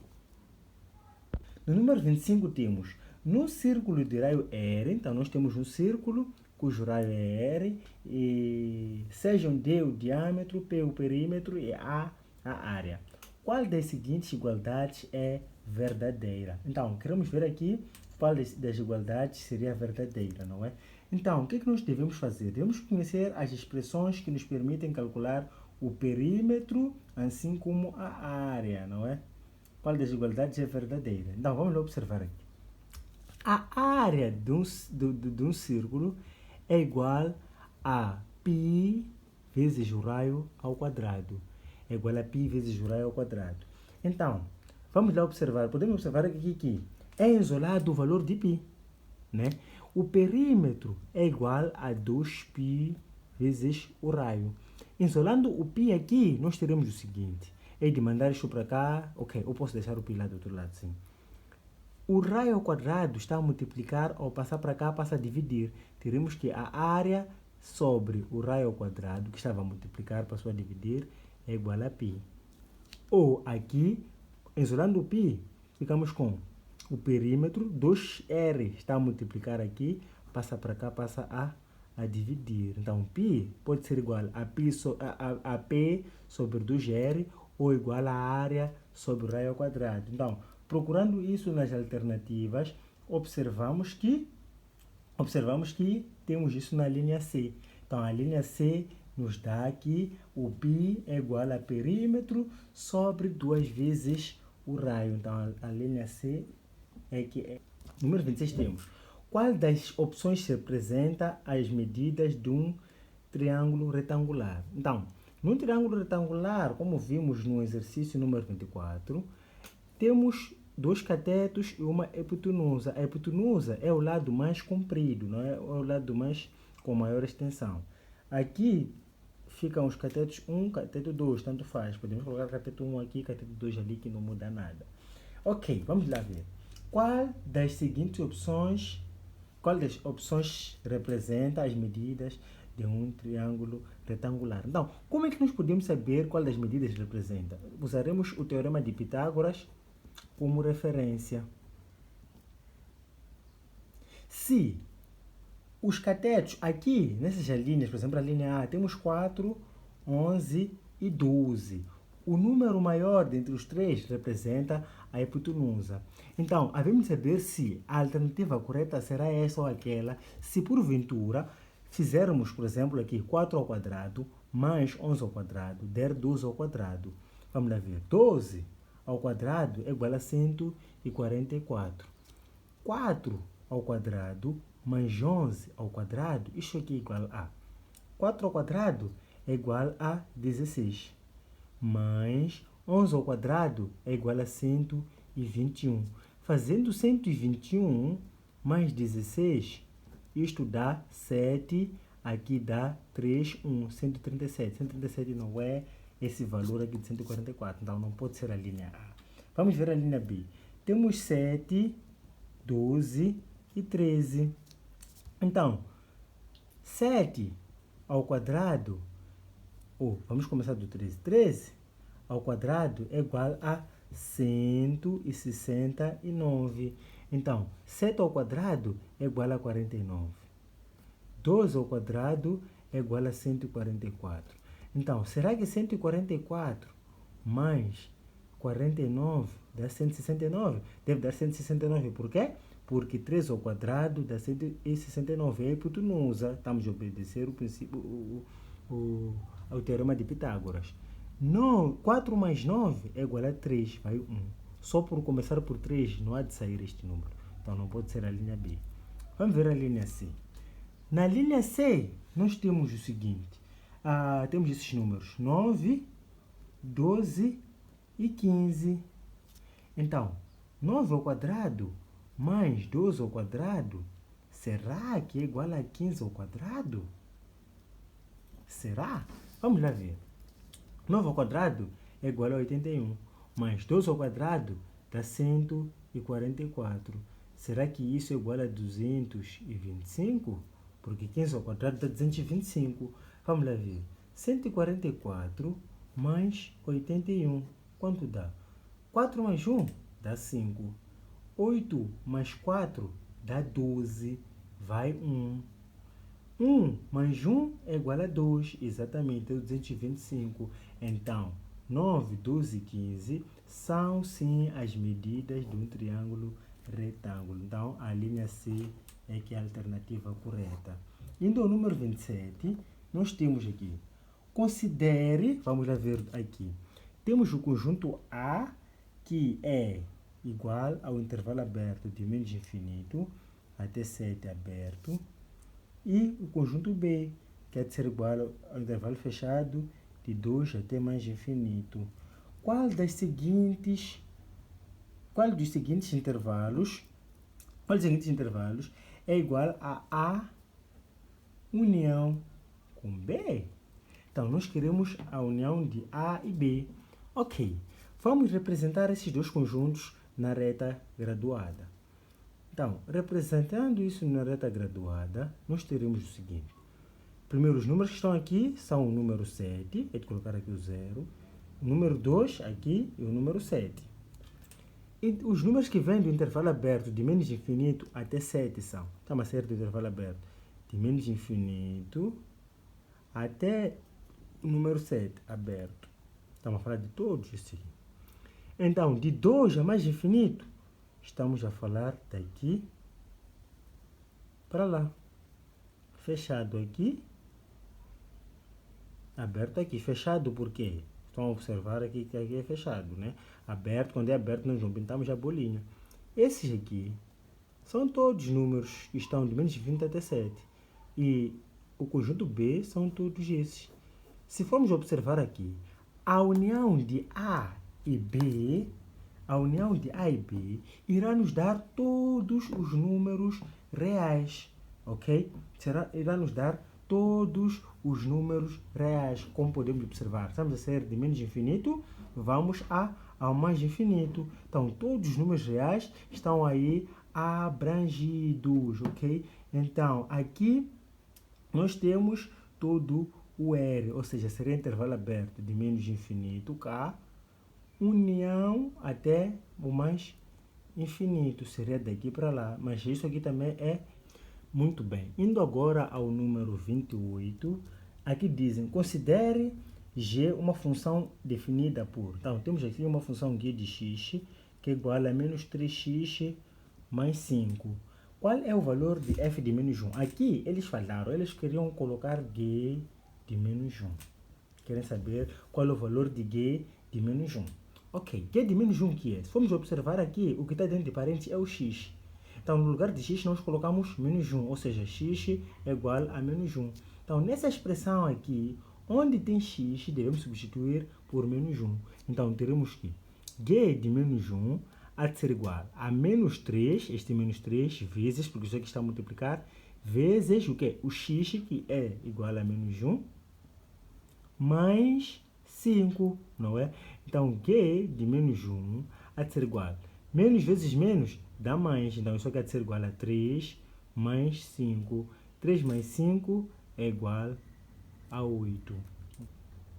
No número 25 temos, no círculo de raio R, então nós temos um círculo cujo raio é R, e sejam D o diâmetro, P o perímetro e A a área. Qual das seguintes igualdades é verdadeira? Então, queremos ver aqui qual das igualdades seria verdadeira, não é? Então, o que nós devemos fazer? Devemos conhecer as expressões que nos permitem calcular o perímetro, assim como a área, não é? Qual das igualdades é verdadeira? Então, vamos lá observar aqui. A área de um círculo é igual a π vezes o raio ao quadrado. É igual a π vezes o raio ao quadrado. Então, vamos lá observar. Podemos observar aqui que é isolado o valor de π, né? O perímetro é igual a 2π vezes o raio. Isolando o π aqui, nós teremos o seguinte. É de mandar isto para cá. Ok, eu posso deixar o π lá do outro lado, sim. O raio ao quadrado está a multiplicar, ao passar para cá, passa a dividir. Teremos que a área sobre o raio ao quadrado, que estava a multiplicar, passou a dividir, é igual a π. Ou aqui, isolando o π, ficamos com o perímetro, 2r está a multiplicar aqui, passa para cá, passa a dividir. Então, π pode ser igual a P sobre 2r ou igual a área sobre o raio ao quadrado. Então, procurando isso nas alternativas, observamos que temos isso na linha C. Então, a linha C nos dá aqui o π é igual a perímetro sobre 2 vezes o raio. Então, a linha C é que é. Número 26 temos. Qual das opções representa as medidas de um triângulo retangular? Então, num triângulo retangular, como vimos no exercício número 24, temos dois catetos e uma hipotenusa. A hipotenusa é o lado mais comprido, não é? É o lado mais com maior extensão. Aqui ficam os catetos 1, cateto 2, tanto faz. Podemos colocar cateto 1 aqui, cateto 2 ali, que não muda nada. Ok, vamos lá ver. Qual das opções representa as medidas de um triângulo retangular? Então, como é que nós podemos saber qual das medidas representa? Usaremos o teorema de Pitágoras como referência. Se os catetos aqui, nessas linhas, por exemplo, a linha A, temos 4, 11 e 12. O número maior dentre os três representa a hipotenusa. Então, havemos saber se a alternativa correta será essa ou aquela, se porventura fizermos, por exemplo, aqui 4 ao quadrado mais 11 ao quadrado, der 12 ao quadrado. Vamos lá ver. 12 ao quadrado é igual a 144. 4 ao quadrado mais 11 ao quadrado, isso aqui é igual a 4 ao quadrado é igual a 16. Mais 11 ao quadrado é igual a 121. Fazendo 121 mais 16, isto dá 7, aqui dá 3, 1, 137. 137 não é esse valor aqui de 144, então não pode ser a linha A. Vamos ver a linha B. Temos 7, 12 e 13. Então, 7 ao quadrado, vamos começar do 13. 13 ao quadrado é igual a 169. Então, 7 ao quadrado é igual a 49. 12 ao quadrado é igual a 144. Então, será que 144 mais 49 dá 169? Deve dar 169. Por quê? Porque 3 ao quadrado dá 169. É a hipotenusa. Estamos a obedecer o princípio, ao teorema de Pitágoras. 4 mais 9 é igual a 3, vai 1. Só por começar por 3 não há de sair este número. Então não pode ser a linha B. Vamos ver a linha C. Na linha C, nós temos o seguinte. Temos esses números. 9, 12 e 15. Então, 9 ao quadrado mais 12 ao quadrado, será que é igual a 15 ao quadrado? Será? Vamos lá ver. 9 ao quadrado é igual a 81, mais 12 ao quadrado dá 144. Será que isso é igual a 225? Porque 15 ao quadrado dá 225. Vamos lá ver. 144 mais 81. Quanto dá? 4 mais 1 dá 5. 8 mais 4 dá 12. Vai 1. 1 mais 1 é igual a 2. Exatamente, é 225. Então, 9, 12 e 15 são sim as medidas de um triângulo retângulo. Então, a linha C é que é a alternativa correta. Indo ao número 27, nós temos aqui, considere, vamos lá ver aqui, temos o conjunto A, que é igual ao intervalo aberto de menos infinito até 7 aberto, e o conjunto B, que é de ser igual ao intervalo fechado de 2 até mais infinito. Qual dos seguintes intervalos é igual a A união com B? Então, nós queremos a união de A e B. Ok, vamos representar esses dois conjuntos na reta graduada. Então, representando isso na reta graduada, nós teremos o seguinte. Primeiro, os números que estão aqui são o número 7, é de colocar aqui o 0, o número 2 aqui e o número 7. E os números que vêm do intervalo aberto de menos infinito até 7 são, está uma série do intervalo aberto de menos infinito até o número 7 aberto. Estamos a falar de todos esses. Então, de 2 a mais infinito, estamos a falar daqui para lá. Fechado aqui, aberto aqui. Fechado por quê? Estão a observar aqui que aqui é fechado, né? Aberto, quando é aberto, nós não pintamos a bolinha. Esses aqui são todos números que estão de menos infinito até 7. E o conjunto B são todos esses. Se formos observar aqui, a união de A e B, irá nos dar todos os números reais, ok? Irá nos dar todos os números reais, como podemos observar. Estamos a sair de menos infinito, vamos ao mais infinito. Então, todos os números reais estão aí abrangidos, ok? Então, aqui nós temos todo o R, ou seja, seria intervalo aberto de menos infinito, K, união até o mais infinito, seria daqui para lá, mas isso aqui também é muito bem. Indo agora ao número 28, aqui dizem, considere G uma função definida por, então temos aqui uma função G de x, que é igual a menos 3x mais 5. Qual é o valor de f de menos 1? Aqui eles queriam colocar G de menos 1. Querem saber qual é o valor de G de menos 1. Ok, G de menos 1 que é? Se formos observar aqui, o que está dentro de parênteses é o x. Então, no lugar de x, nós colocamos menos 1, ou seja, x é igual a menos 1. Então, nessa expressão aqui, onde tem x, devemos substituir por menos 1. Então, teremos que G de menos 1 há de ser igual a menos 3, este menos 3, vezes, porque isso aqui está a multiplicar, vezes o quê? O x, que é igual a menos 1, mais 5, não é? Então, G de menos 1 há de ser igual a menos vezes menos dá mais. Então, isso aqui há de ser igual a 3 mais 5. 3 mais 5 é igual a 8.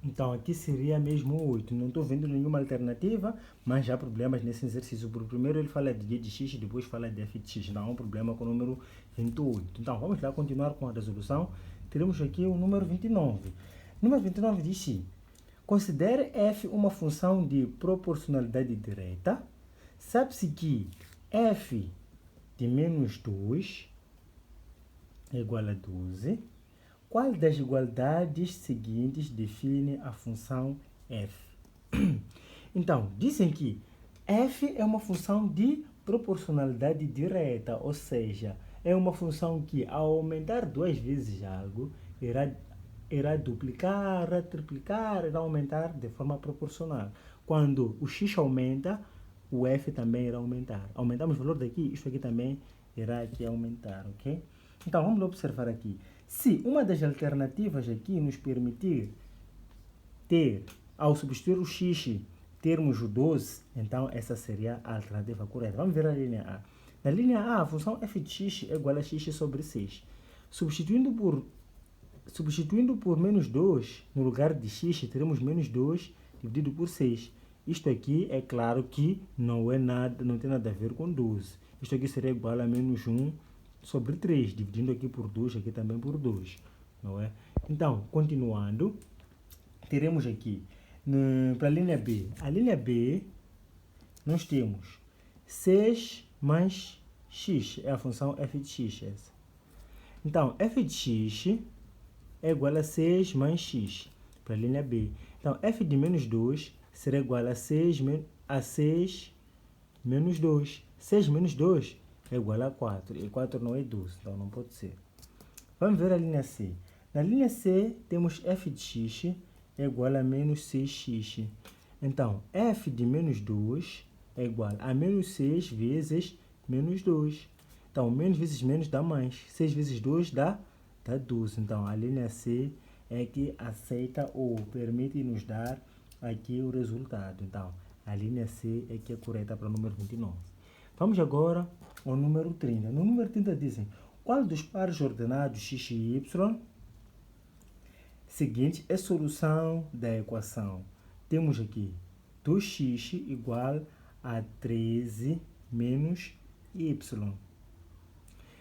Então, aqui seria mesmo 8. Não estou vendo nenhuma alternativa, mas já há problemas nesse exercício. Por primeiro, ele fala de G de x, depois fala de f de x. Não há um problema com o número 28. Então, vamos lá continuar com a resolução. Teremos aqui o número 29. O número 29 diz assim, considere f uma função de proporcionalidade direta. Sabe-se que f de menos 2 é igual a 12. Qual das igualdades seguintes define a função f? Então, dizem que f é uma função de proporcionalidade direta, ou seja, é uma função que ao aumentar 2 vezes algo, irá duplicar, irá triplicar, irá aumentar de forma proporcional. Quando o x aumenta, o f também irá aumentar. Aumentamos o valor daqui, isso aqui também irá aqui aumentar, ok? Então, vamos observar aqui. Se uma das alternativas aqui nos permitir ter, ao substituir o x, termos o 12, então essa seria a alternativa correta. Vamos ver a linha A. Na linha A, a função f de x é igual a x sobre 6. Substituindo por menos 2, no lugar de x, teremos menos 2 dividido por 6. Isto aqui, é claro que não tem nada a ver com 12. Isto aqui seria igual a menos 1 sobre 3, dividindo aqui por 2, aqui também por 2, não é? Então, continuando, teremos aqui, para a linha B. A linha B, nós temos 6 mais x, é a função f de x essa. Então, f de x é igual a 6 mais x, para a linha B. Então, f de menos 2 será igual a 6 menos 2. 6 menos 2 é igual a 4, e 4 não é 12, então não pode ser. Vamos ver a linha C. Na linha C, temos f de x é igual a menos 6x. Então, f de menos 2 é igual a menos 6 vezes menos 2. Então, menos vezes menos dá mais. 6 vezes 2 dá 12. Então, a linha C é que aceita ou permite nos dar aqui o resultado. Então, a linha C é que é correta para o número 29. Vamos agora ao número 30. No número 30 dizem, qual dos pares ordenados x e y seguinte é solução da equação? Temos aqui 2x igual a 13 menos y.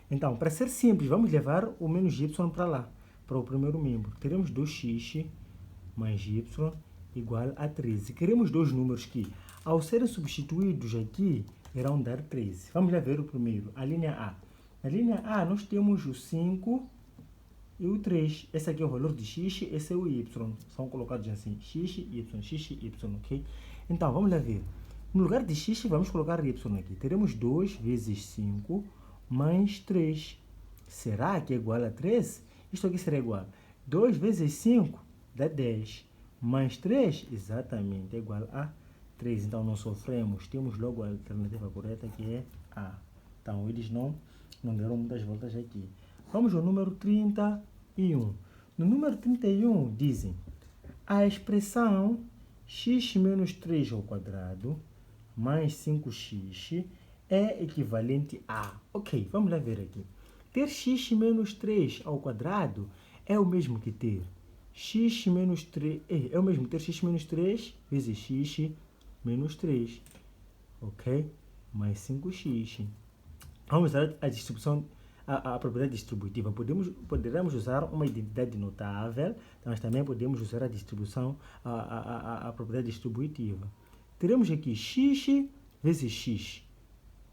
Então, para ser simples, vamos levar o menos y para lá, para o primeiro membro. Teremos 2x mais y igual a 13. Queremos dois números que, ao serem substituídos aqui, irão dar 13. Vamos lá ver o primeiro, a linha A. Na linha A, nós temos o 5 e o 3. Esse aqui é o valor de x, esse é o y. São colocados assim, x, y, ok? Então, vamos lá ver. No lugar de x, vamos colocar y aqui. Teremos 2 vezes 5 mais 3. Será que é igual a 13? Isto aqui será igual. 2 vezes 5 dá 10. Mais 3, exatamente, é igual a 3. Então, não sofremos. Temos logo a alternativa correta, que é A. Então, eles não deram muitas voltas aqui. Vamos ao número 31. No número 31, dizem, a expressão x menos 3 ao quadrado mais 5x é equivalente a... Ok, vamos lá ver aqui. Ter x menos 3 ao quadrado é o mesmo que ter x menos 3... É o mesmo que ter x menos 3 vezes x menos 3. Ok? Mais 5x. Vamos usar a distribuição, a propriedade distributiva. Poderemos usar uma identidade notável, mas também podemos usar a distribuição, a propriedade distributiva. Teremos aqui x vezes x.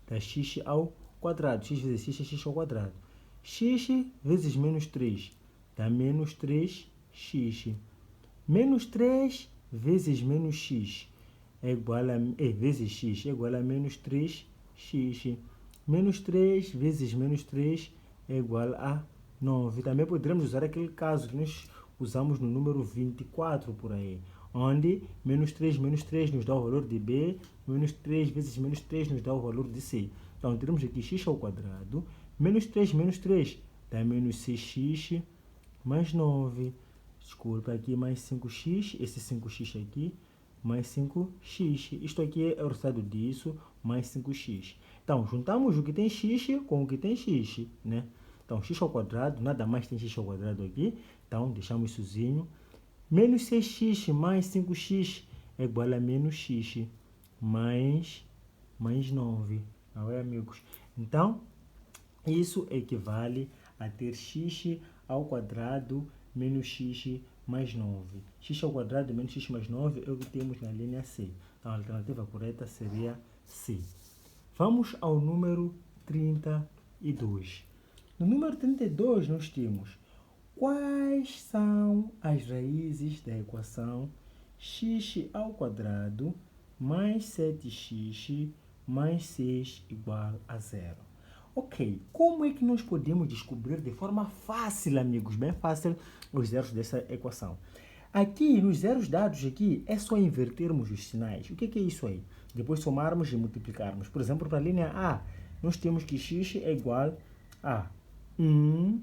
Dá x ao quadrado. X vezes x é x ao quadrado. X vezes menos 3 dá menos 3x. Menos 3 vezes menos x é igual a... vezes x é igual a menos 3x. Menos 3 vezes menos 3 é igual a 9. Também poderemos usar aquele caso que nós usamos no número 24 por aí, onde menos 3 nos dá o valor de B, menos 3 vezes menos 3 nos dá o valor de C. Então, teremos aqui x ao quadrado, menos 3 dá menos 6x mais 9. Desculpa, aqui mais 5x, esse 5x aqui, mais 5x. Isto aqui é o resultado disso, mais 5x. Então, juntamos o que tem x com o que tem x, né? Então, x ao quadrado, nada mais tem x ao quadrado aqui. Então, deixamos sozinho. Menos 6x mais 5x é igual a menos x mais 9. Não é, amigos? Então, isso equivale a ter x ao quadrado menos x mais 9. X ao quadrado menos x mais 9 é o que temos na linha C. Então, a alternativa correta seria C. Vamos ao número 32. No número 32, nós temos quais são as raízes da equação x ao quadrado mais 7x mais 6 igual a 0. Ok, como é que nós podemos descobrir de forma fácil, amigos, bem fácil, os zeros dessa equação? Aqui, nos zeros dados aqui, é só invertermos os sinais. O que é isso aí? Depois somarmos e multiplicarmos. Por exemplo, para a linha A, nós temos que x é igual a 1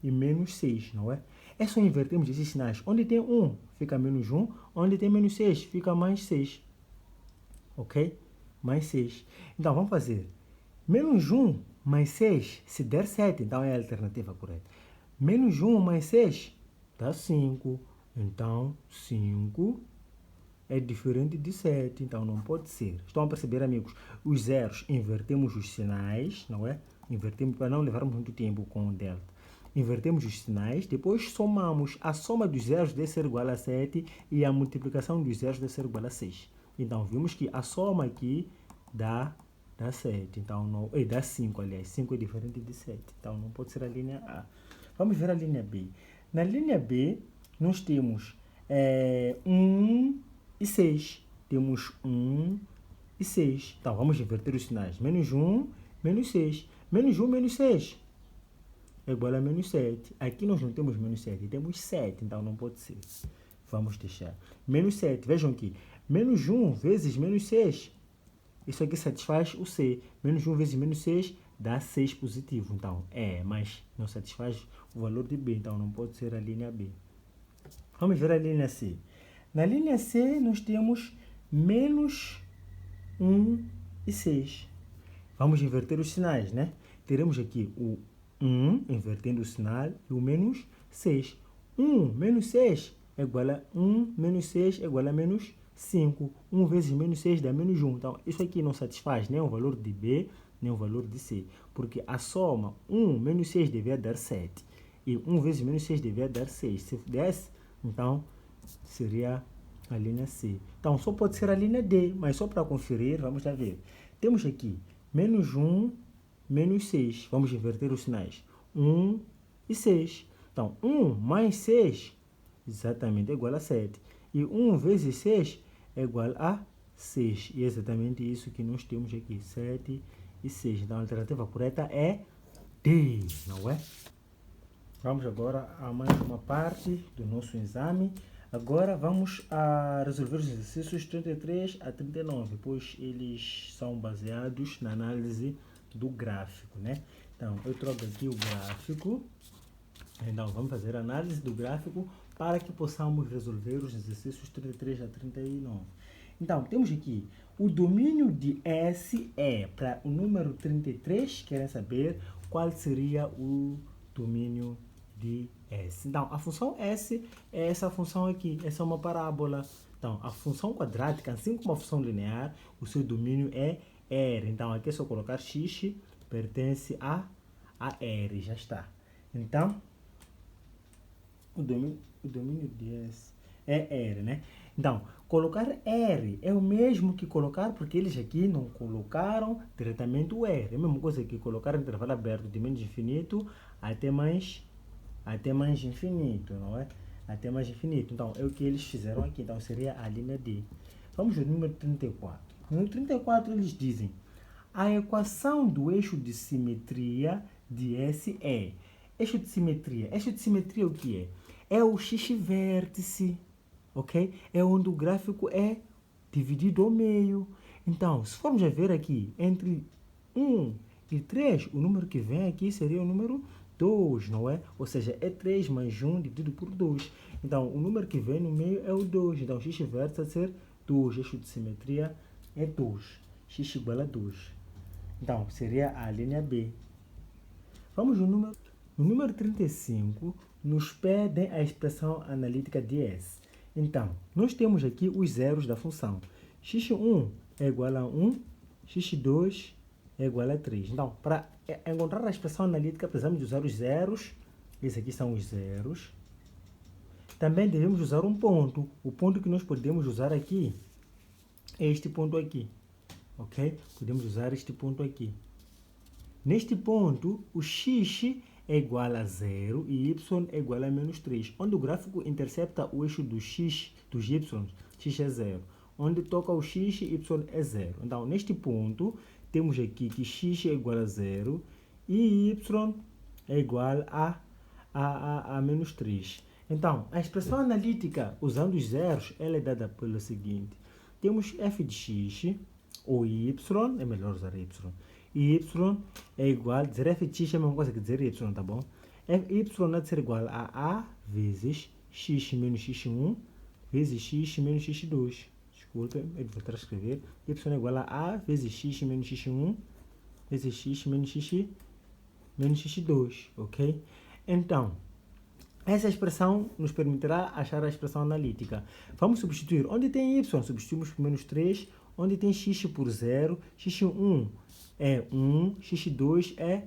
e menos 6, não é? É só invertermos esses sinais. Onde tem 1, fica menos 1. Onde tem menos 6, fica mais 6. Ok? Mais 6. Então, vamos fazer. Menos 1 mais 6, se der 7, então é a alternativa correta. Menos 1 mais 6 dá 5. Então, 5 é diferente de 7, então não pode ser. Estão a perceber, amigos? Os zeros, invertemos os sinais, não é? Invertemos para não levarmos muito tempo com o delta. Invertemos os sinais, depois somamos. A soma dos zeros deve ser igual a 7 e a multiplicação dos zeros deve ser igual a 6. Então, vimos que a soma aqui dá dá 7. Então, não, dá 5, aliás. 5 é diferente de 7. Então, não pode ser a linha A. Vamos ver a linha B. Na linha B, nós temos 1 e 6. Temos 1 e 6. Então, vamos inverter os sinais. Menos 1, menos 6. Menos 1, menos 6 é igual a menos 7. Aqui nós não temos menos 7, temos 7, então não pode ser. Vamos deixar. Menos 7, vejam aqui. Menos 1 vezes menos 6. Isso aqui satisfaz o C. Menos 1 vezes menos 6 dá 6 positivo. Então, mas não satisfaz o valor de B, então não pode ser a linha B. Vamos ver a linha C. Na linha C, nós temos menos 1 e 6. Vamos inverter os sinais, né? Teremos aqui o 1, invertendo o sinal, e o menos 6. 1 menos 6 é igual a 1 menos 6 é igual a menos 5. 1 vezes menos 6 dá menos 1. Então, isso aqui não satisfaz nem o valor de B, nem o valor de C. Porque a soma 1 menos 6 devia dar 7. E 1 vezes menos 6 devia dar 6. Se desse, então, seria a linha C. Então, só pode ser a linha D. Mas só para conferir, vamos lá ver. Temos aqui menos 1, menos 6. Vamos inverter os sinais. 1 e 6. Então, 1 mais 6, exatamente, é igual a 7. E 1 vezes 6 é igual a 6. E é exatamente isso que nós temos aqui, 7 e 6. Então, a alternativa correta é D, não é? Vamos agora a mais uma parte do nosso exame. Agora vamos a resolver os exercícios 33 a 39, pois eles são baseados na análise do gráfico, né? Então, eu trago aqui o gráfico. Então, vamos fazer a análise do gráfico para que possamos resolver os exercícios 33 a 39. Então, temos aqui o domínio de S para o número 33. Querem saber qual seria o domínio de S. Então, a função S é essa função aqui. Essa é uma parábola. Então, a função quadrática, assim como a função linear, o seu domínio é R. Então, aqui é só colocar X pertence a R. Já está. Então, o domínio de S é R, né? Então, colocar R é o mesmo que colocar, porque eles aqui não colocaram diretamente o R. É a mesma coisa que colocar intervalo aberto de menos infinito até mais infinito, não é? Até mais infinito. Então, é o que eles fizeram aqui. Então, seria a linha D. Vamos ao número 34. No número 34, eles dizem: a equação do eixo de simetria de S é... Eixo de simetria. Eixo de simetria o que é? É o x-vértice, ok? É onde o gráfico é dividido ao meio. Então, se formos a ver aqui, entre 1 e 3, o número que vem aqui seria o número 2, não é? Ou seja, é 3 mais 1 dividido por 2. Então, o número que vem no meio é o 2. Então, x-vértice vai ser 2. Eixo de simetria é 2. X igual a 2. Então, seria a linha B. Vamos no número 35, nos pedem a expressão analítica de S. Então, nós temos aqui os zeros da função. x1 é igual a 1, x2 é igual a 3. Então, para encontrar a expressão analítica, precisamos de usar os zeros. Esses aqui são os zeros. Também devemos usar um ponto. O ponto que nós podemos usar aqui é este ponto aqui. Ok? Podemos usar este ponto aqui. Neste ponto, o x é igual a 0 e y é igual a menos 3. Onde o gráfico intercepta o eixo do x, dos y, x é 0. Onde toca o x, y é 0. Então, neste ponto, temos aqui que x é igual a 0 e y é igual a menos 3. Então, a expressão analítica, usando os zeros, ela é dada pelo seguinte. Temos f de x, ou y, é melhor usar y. E y é igual, dizer f de x é a mesma coisa que dizer y, tá bom? Y há de ser igual a vezes x menos x1 vezes x menos x2. Desculpa, eu vou voltar a escrever. Y é igual a vezes x menos x1 vezes x menos x2, ok? Então, essa expressão nos permitirá achar a expressão analítica. Vamos substituir. Onde tem y, substituímos por menos 3. Onde tem x por 0, x1 é 1, x2 é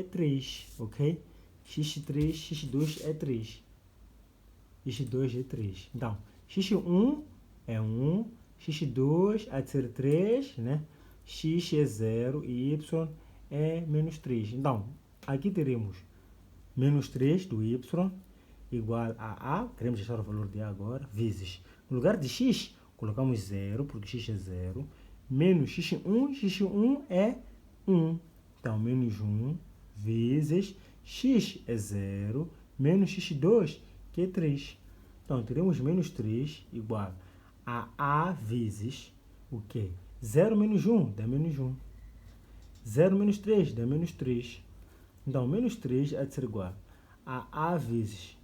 3, ok? x3, x2 é 3. x2 é 3. Então, x1 é 1, x2 há de ser 3, né? x é 0 e y é menos 3. Então, aqui teremos menos 3 do y igual a A, queremos achar o valor de A agora, vezes, no lugar de x, colocamos 0, porque x é 0, menos x1 é 1. Então, menos 1 vezes x é 0, menos x2, que é 3. Então, teremos menos 3 igual a A vezes o quê? 0 menos 1 dá menos 1. 0 menos 3 dá menos 3. Então, menos 3 há de ser igual a vezes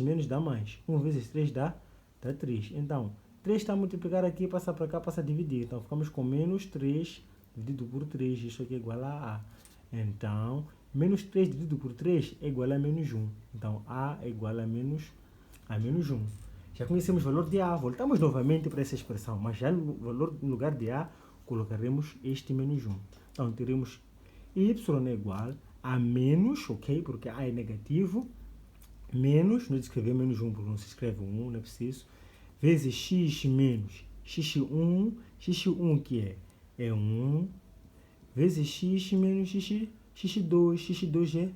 menos dá mais. 1 vezes 3 dá 3. Então, 3 está a multiplicar aqui, passa para cá, passa a dividir. Então, ficamos com menos 3 dividido por 3. Isso aqui é igual a A. Então, menos 3 dividido por 3 é igual a menos 1. Então, A é igual a menos 1. Já conhecemos o valor de A. Voltamos novamente para essa expressão, mas já no lugar de A, colocaremos este menos 1. Então, teremos y é igual a menos, ok? Porque A é negativo, menos, não escrever menos 1 porque não se escreve 1, não é preciso, vezes x menos x1 que é 1, vezes x menos x2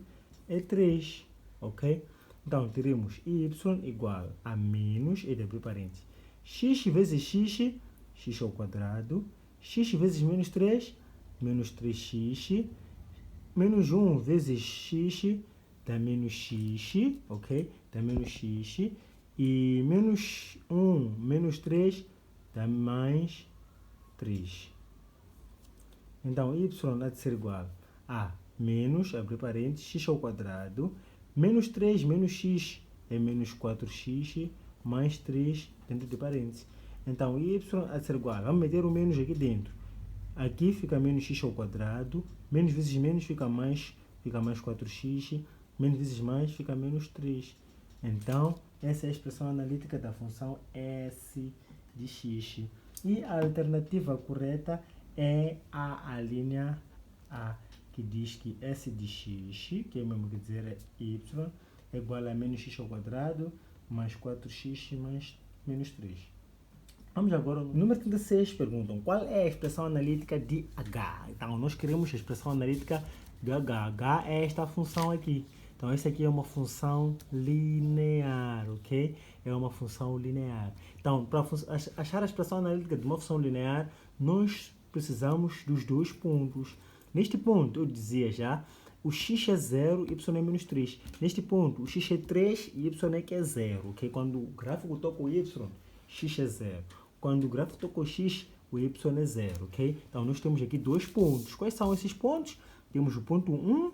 é 3, ok? Então, teremos y igual a menos, e de abrir parênteses, x vezes x ao quadrado, x vezes menos 3, menos 3x, menos 1 vezes x dá menos x, ok? Dá menos x. E menos 1 menos 3 dá mais 3. Então, y há de ser igual a menos, abre parênteses, x ao quadrado, menos 3 menos x é menos 4x, mais 3 dentro de parênteses. Então, y há de ser igual, vamos meter o menos aqui dentro. Aqui fica menos x ao quadrado, menos vezes menos fica mais 4x, menos vezes mais fica menos 3. Então, essa é a expressão analítica da função s de x. E a alternativa correta é a linha A, que diz que s de x, que é o mesmo que dizer é y, é igual a menos x ao quadrado, mais 4x mais menos 3. Vamos agora no número 36, perguntam qual é a expressão analítica de h. Então, nós queremos a expressão analítica de h. H é esta função aqui. Então, essa aqui é uma função linear, ok? É uma função linear. Então, para achar a expressão analítica de uma função linear, nós precisamos dos dois pontos. Neste ponto, eu dizia já, o x é 0, y é menos 3. Neste ponto, o x é 3 e y é que é 0, ok? Quando o gráfico toca o y, x é 0. Quando o gráfico toca o x, o y é 0, ok? Então, nós temos aqui dois pontos. Quais são esses pontos? Temos o ponto 1.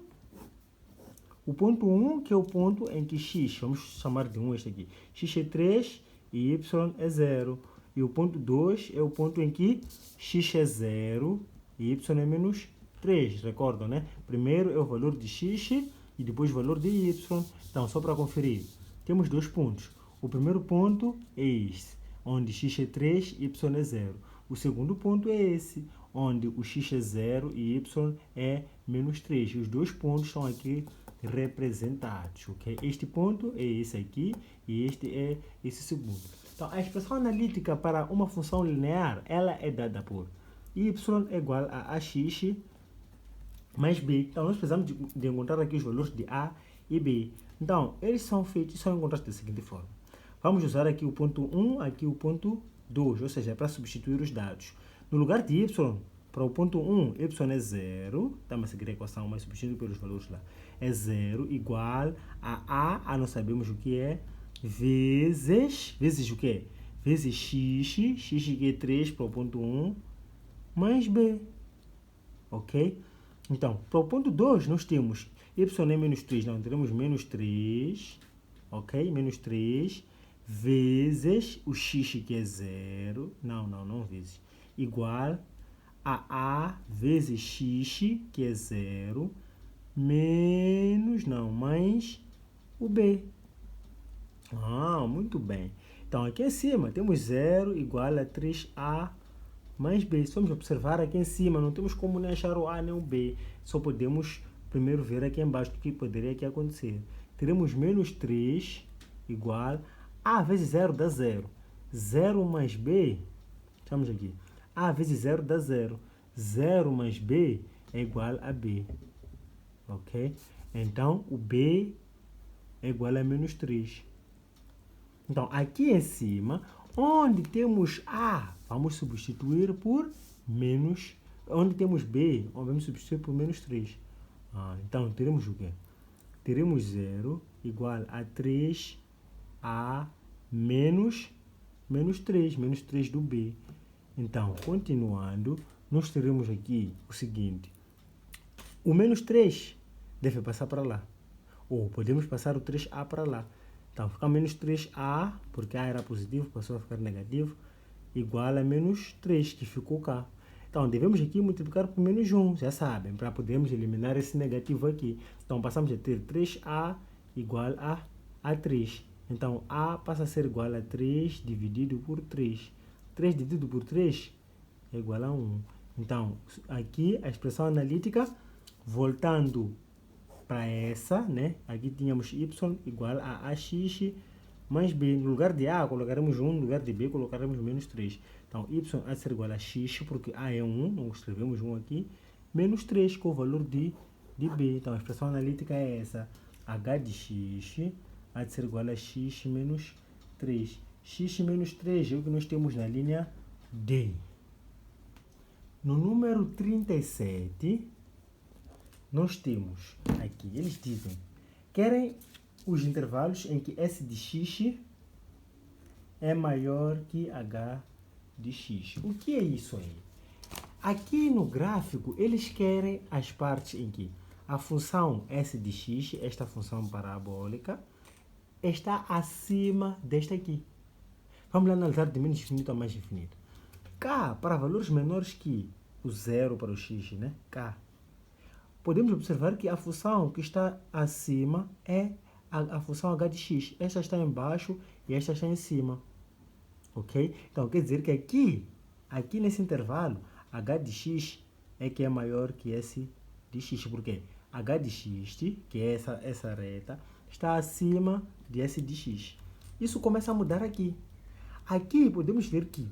O ponto 1, que é o ponto em que x, vamos chamar de 1 este aqui, x é 3 e y é 0. E o ponto 2 é o ponto em que x é 0 e y é menos 3. Recordam, né? Primeiro é o valor de x e depois o valor de y. Então, só para conferir, temos dois pontos. O primeiro ponto é este, onde x é 3 e y é 0. O segundo ponto é esse, onde o x é 0 e y é menos 3. E os dois pontos estão aqui representados, ok? Este ponto é esse aqui e este é esse segundo. Então, a expressão analítica para uma função linear, ela é dada por y é igual a ax mais b. Então, nós precisamos de encontrar aqui os valores de a e b. Então, eles são encontrados da seguinte forma. Vamos usar aqui o ponto 1, aqui o ponto 2, ou seja, para substituir os dados. No lugar de y, para o ponto 1, y é 0, estamos a seguir a equação, mas substituindo pelos valores lá, é 0 igual a A nós sabemos o que é, vezes o que? Vezes x que é 3 para o ponto 1, mais b, ok? Então, para o ponto 2, nós temos y é menos 3, não, teremos menos 3, ok? Menos 3, vezes o x que é 0, não vezes, igual a vezes x, que é 0, mais o b. Muito bem. Então, aqui em cima temos 0 igual a 3a mais b. Se vamos observar aqui em cima, não temos como nem achar o a nem o b. Só podemos primeiro ver aqui embaixo o que poderia aqui acontecer. Teremos menos 3 igual a vezes 0 dá 0. 0 mais b, estamos aqui. A vezes 0 dá 0. 0 mais b é igual a b. Ok? Então, o b é igual a menos 3. Então, aqui em cima, onde temos a, vamos substituir por menos. Onde temos b, vamos substituir por menos 3. Então, teremos o quê? Teremos 0 igual a 3a menos 3. Menos 3 do b. Então, continuando, nós teremos aqui o seguinte. O menos 3 deve passar para lá. Ou podemos passar o 3a para lá. Então, fica menos 3a, porque a era positivo, passou a ficar negativo, igual a menos 3, que ficou cá. Então, devemos aqui multiplicar por menos 1, já sabem, para podermos eliminar esse negativo aqui. Então, passamos a ter 3a igual a 3. Então, a passa a ser igual a 3 dividido por 3. 3 dividido por 3 é igual a 1. Então, aqui a expressão analítica, voltando para essa, né? Aqui tínhamos y igual a ax mais b. No lugar de a, colocaremos 1, no lugar de b, colocaremos menos 3. Então, y há de ser igual a x, porque a é 1, não escrevemos 1 aqui, menos 3, com o valor de b. Então, a expressão analítica é essa. H de x há de ser igual a x menos 3. X menos 3 é o que nós temos na linha D. No número 37, nós temos aqui, eles dizem, querem os intervalos em que S de x é maior que H de x. O que é isso aí? Aqui no gráfico, eles querem as partes em que a função S de x, esta função parabólica, está acima desta aqui. Vamos lá analisar de menos infinito a mais infinito. K, para valores menores que o 0 para o x, né? K. Podemos observar que a função que está acima é a função h de x. Esta está embaixo e esta está em cima. Ok? Então, quer dizer que aqui nesse intervalo, h de x é que é maior que S de x. Por quê? H de x, que é essa reta, está acima de S de x. Isso começa a mudar aqui. Aqui podemos ver que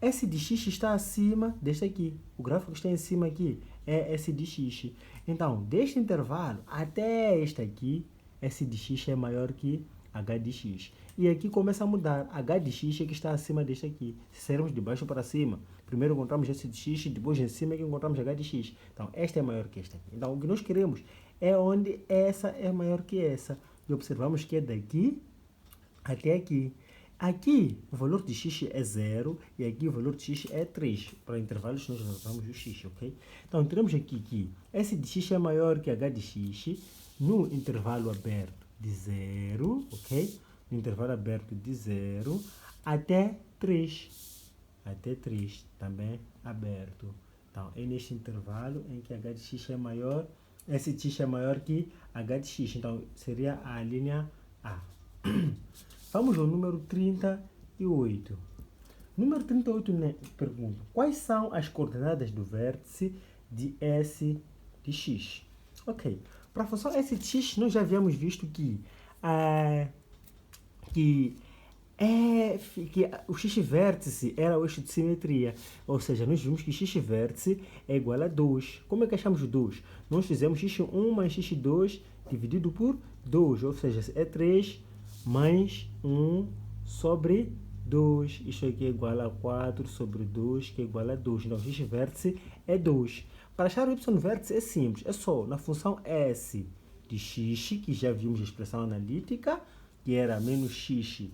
S de x está acima deste aqui. O gráfico que está em cima aqui é S de x. Então, deste intervalo até este aqui, S de x é maior que H de x. E aqui começa a mudar. H de x é que está acima deste aqui. Se sairmos de baixo para cima, primeiro encontramos S de x, depois em cima é que encontramos H de x. Então, esta é maior que esta aqui. Então, o que nós queremos é onde essa é maior que essa. E observamos que é daqui até aqui. Aqui o valor de x é 0 e aqui o valor de x é 3. Para intervalos nós usamos o x, ok? Então teremos aqui que S de x é maior que H de x no intervalo aberto de 0, ok? No intervalo aberto de 0 até 3. Até 3 também aberto. Então é neste intervalo em que H de x é maior, S de x é maior que H de x. Então seria a linha A. Vamos ao número 38. Número 38 pergunta: quais são as coordenadas do vértice de S de x? Ok. Para a função S de x, nós já havíamos visto que o x-vértice era o eixo de simetria. Ou seja, nós vimos que x-vértice é igual a 2. Como é que achamos o 2? Nós fizemos x1 mais x2 dividido por 2. Ou seja, é 3 mais 1 sobre 2. Isso aqui é igual a 4 sobre 2, que é igual a 2. Então, x-vértice é 2. Para achar o y-vértice é simples. É só na função S de x, que já vimos a expressão analítica, que era menos x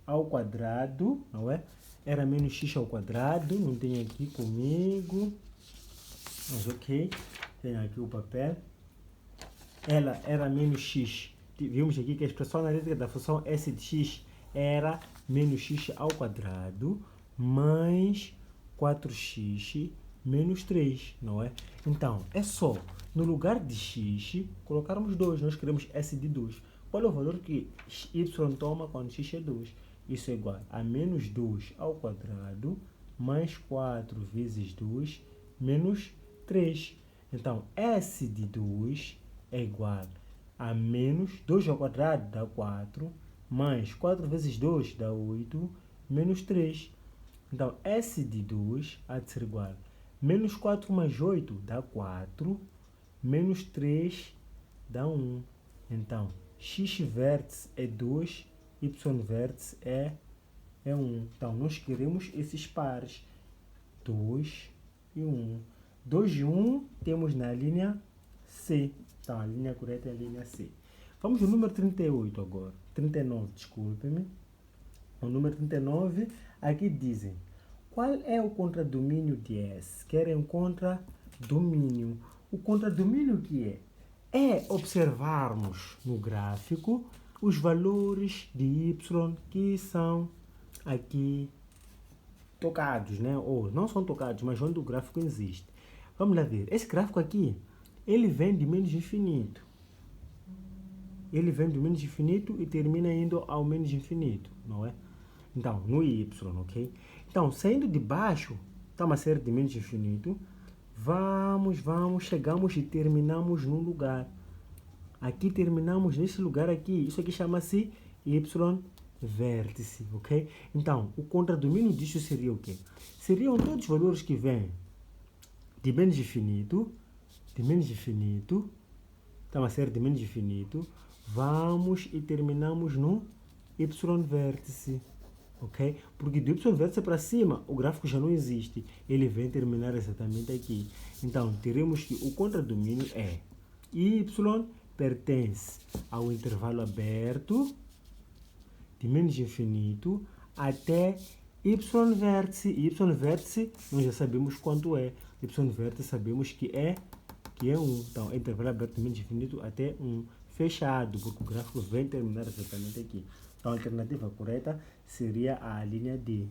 ao quadrado, não é? Era menos x ao quadrado, não tem aqui comigo, mas ok. Tem aqui o papel. Ela era menos x. Vimos aqui que a expressão analítica da função S de x era menos x ao quadrado mais 4x menos 3, não é? Então, é só, no lugar de x, colocarmos 2. Nós queremos S de 2. Qual é o valor que y toma quando x é 2? Isso é igual a menos 2 ao quadrado mais 4 vezes 2 menos 3. Então, S de 2 é igual a menos 2 ao quadrado dá 4, mais 4 vezes 2 dá 8, menos 3. Então, S de 2 há de ser igual Menos 4 mais 8 dá 4. Menos 3 dá 1. Então, x vértice é 2, y vértice é 1. Então, nós queremos esses pares. 2 e 1. 2 e 1 temos na linha C. Então, a linha correta é a linha C. Vamos ao número 38 agora. 39, desculpe-me. O número 39, aqui dizem, qual é o contradomínio de S? Querem contradomínio. O contradomínio que é? É observarmos no gráfico os valores de y que são aqui tocados, né? Ou não são tocados, mas onde o gráfico existe. Vamos lá ver. Esse gráfico aqui, ele vem de menos infinito. Ele vem do menos infinito e termina indo ao menos infinito, não é? Então, no y, ok? Então, saindo de baixo, está uma série de menos infinito. Vamos, chegamos e terminamos num lugar. Aqui terminamos nesse lugar aqui. Isso aqui chama-se y vértice, ok? Então, o contradomínio disso seria o quê? Seriam todos os valores que vêm de menos infinito, está uma série de menos infinito. Vamos e terminamos no y vértice, ok? Porque do y vértice para cima, o gráfico já não existe. Ele vem terminar exatamente aqui. Então, teremos que o contradomínio é y pertence ao intervalo aberto de menos infinito até y vértice. Y vértice, nós já sabemos quanto é. Y vértice sabemos que é 1. Então, é intervalo aberto de menos infinito até 1. Fechado, porque o gráfico vem terminar exatamente aqui. Então, a alternativa correta seria a linha D.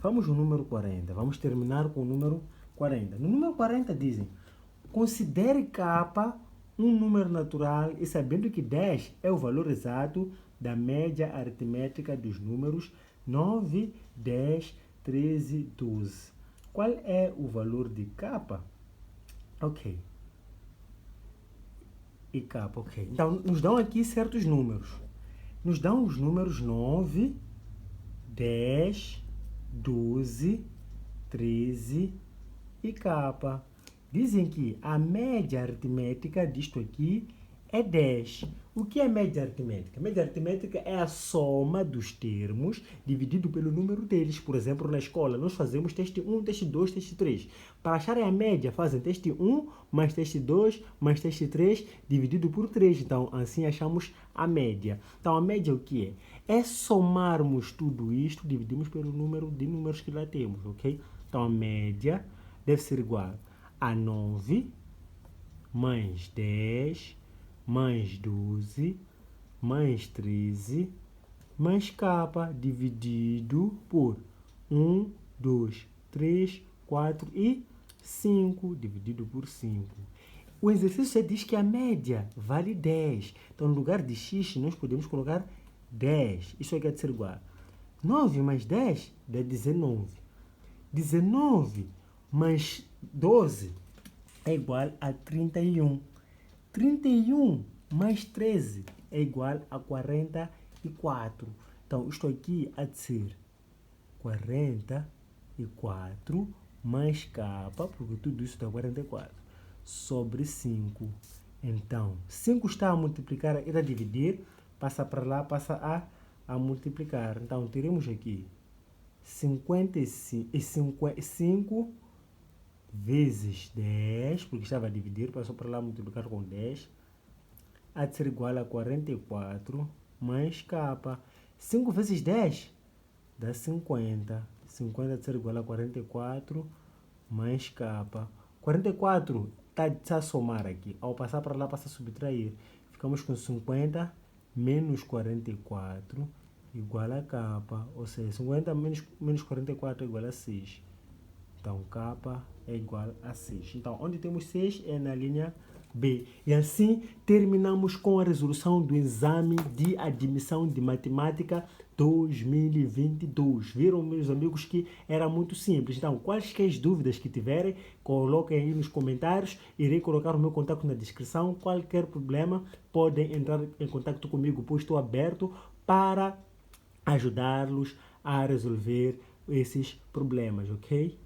Vamos ao número 40. Vamos terminar com o número 40. No número 40 dizem, considere K um número natural e sabendo que 10 é o valor exato da média aritmética dos números 9, 10, 13, 12. Qual é o valor de K? Ok. E K, ok. Então, nos dão aqui certos números. Nos dão os números 9, 10, 12, 13 e K. Dizem que a média aritmética disto aqui é 10. O que é média aritmética? Média aritmética é a soma dos termos dividido pelo número deles. Por exemplo, na escola, nós fazemos teste 1, teste 2, teste 3. Para acharem a média, fazem teste 1 mais teste 2 mais teste 3 dividido por 3. Então, assim achamos a média. Então, a média o que é? É somarmos tudo isto, dividimos pelo número de números que lá temos, ok? Então, a média deve ser igual a 9 mais 10 mais 12 mais 13 mais K dividido por 1, 2, 3, 4 e 5 dividido por 5. O exercício diz que a média vale 10. Então, no lugar de x, nós podemos colocar 10. Isso aqui vai ser igual a 9 mais 10 dá 19. 19 mais 12 é igual a 31. 31 mais 13 é igual a 44. Então, isto aqui há de ser 44 mais K, porque tudo isso dá 44, sobre 5. Então, 5 está a multiplicar, irá dividir, passa para lá, passa a multiplicar. Então, teremos aqui 5 vezes 10, porque estava a dividir, passou para lá multiplicar com 10, há de ser igual a 44 mais K. 5 vezes 10 dá 50. 50 há de ser igual a 44 mais K. 44 está a somar aqui. Ao passar para lá, passa a subtrair. Ficamos com 50 menos 44 igual a K. Ou seja, 50 menos 44 é igual a 6. Então, K é igual a 6. Então, onde temos 6 é na linha B. E assim, terminamos com a resolução do exame de admissão de matemática 2022. Viram, meus amigos, que era muito simples. Então, quaisquer dúvidas que tiverem, coloquem aí nos comentários. Irei colocar o meu contato na descrição. Qualquer problema, podem entrar em contato comigo, pois estou aberto para ajudá-los a resolver esses problemas, ok?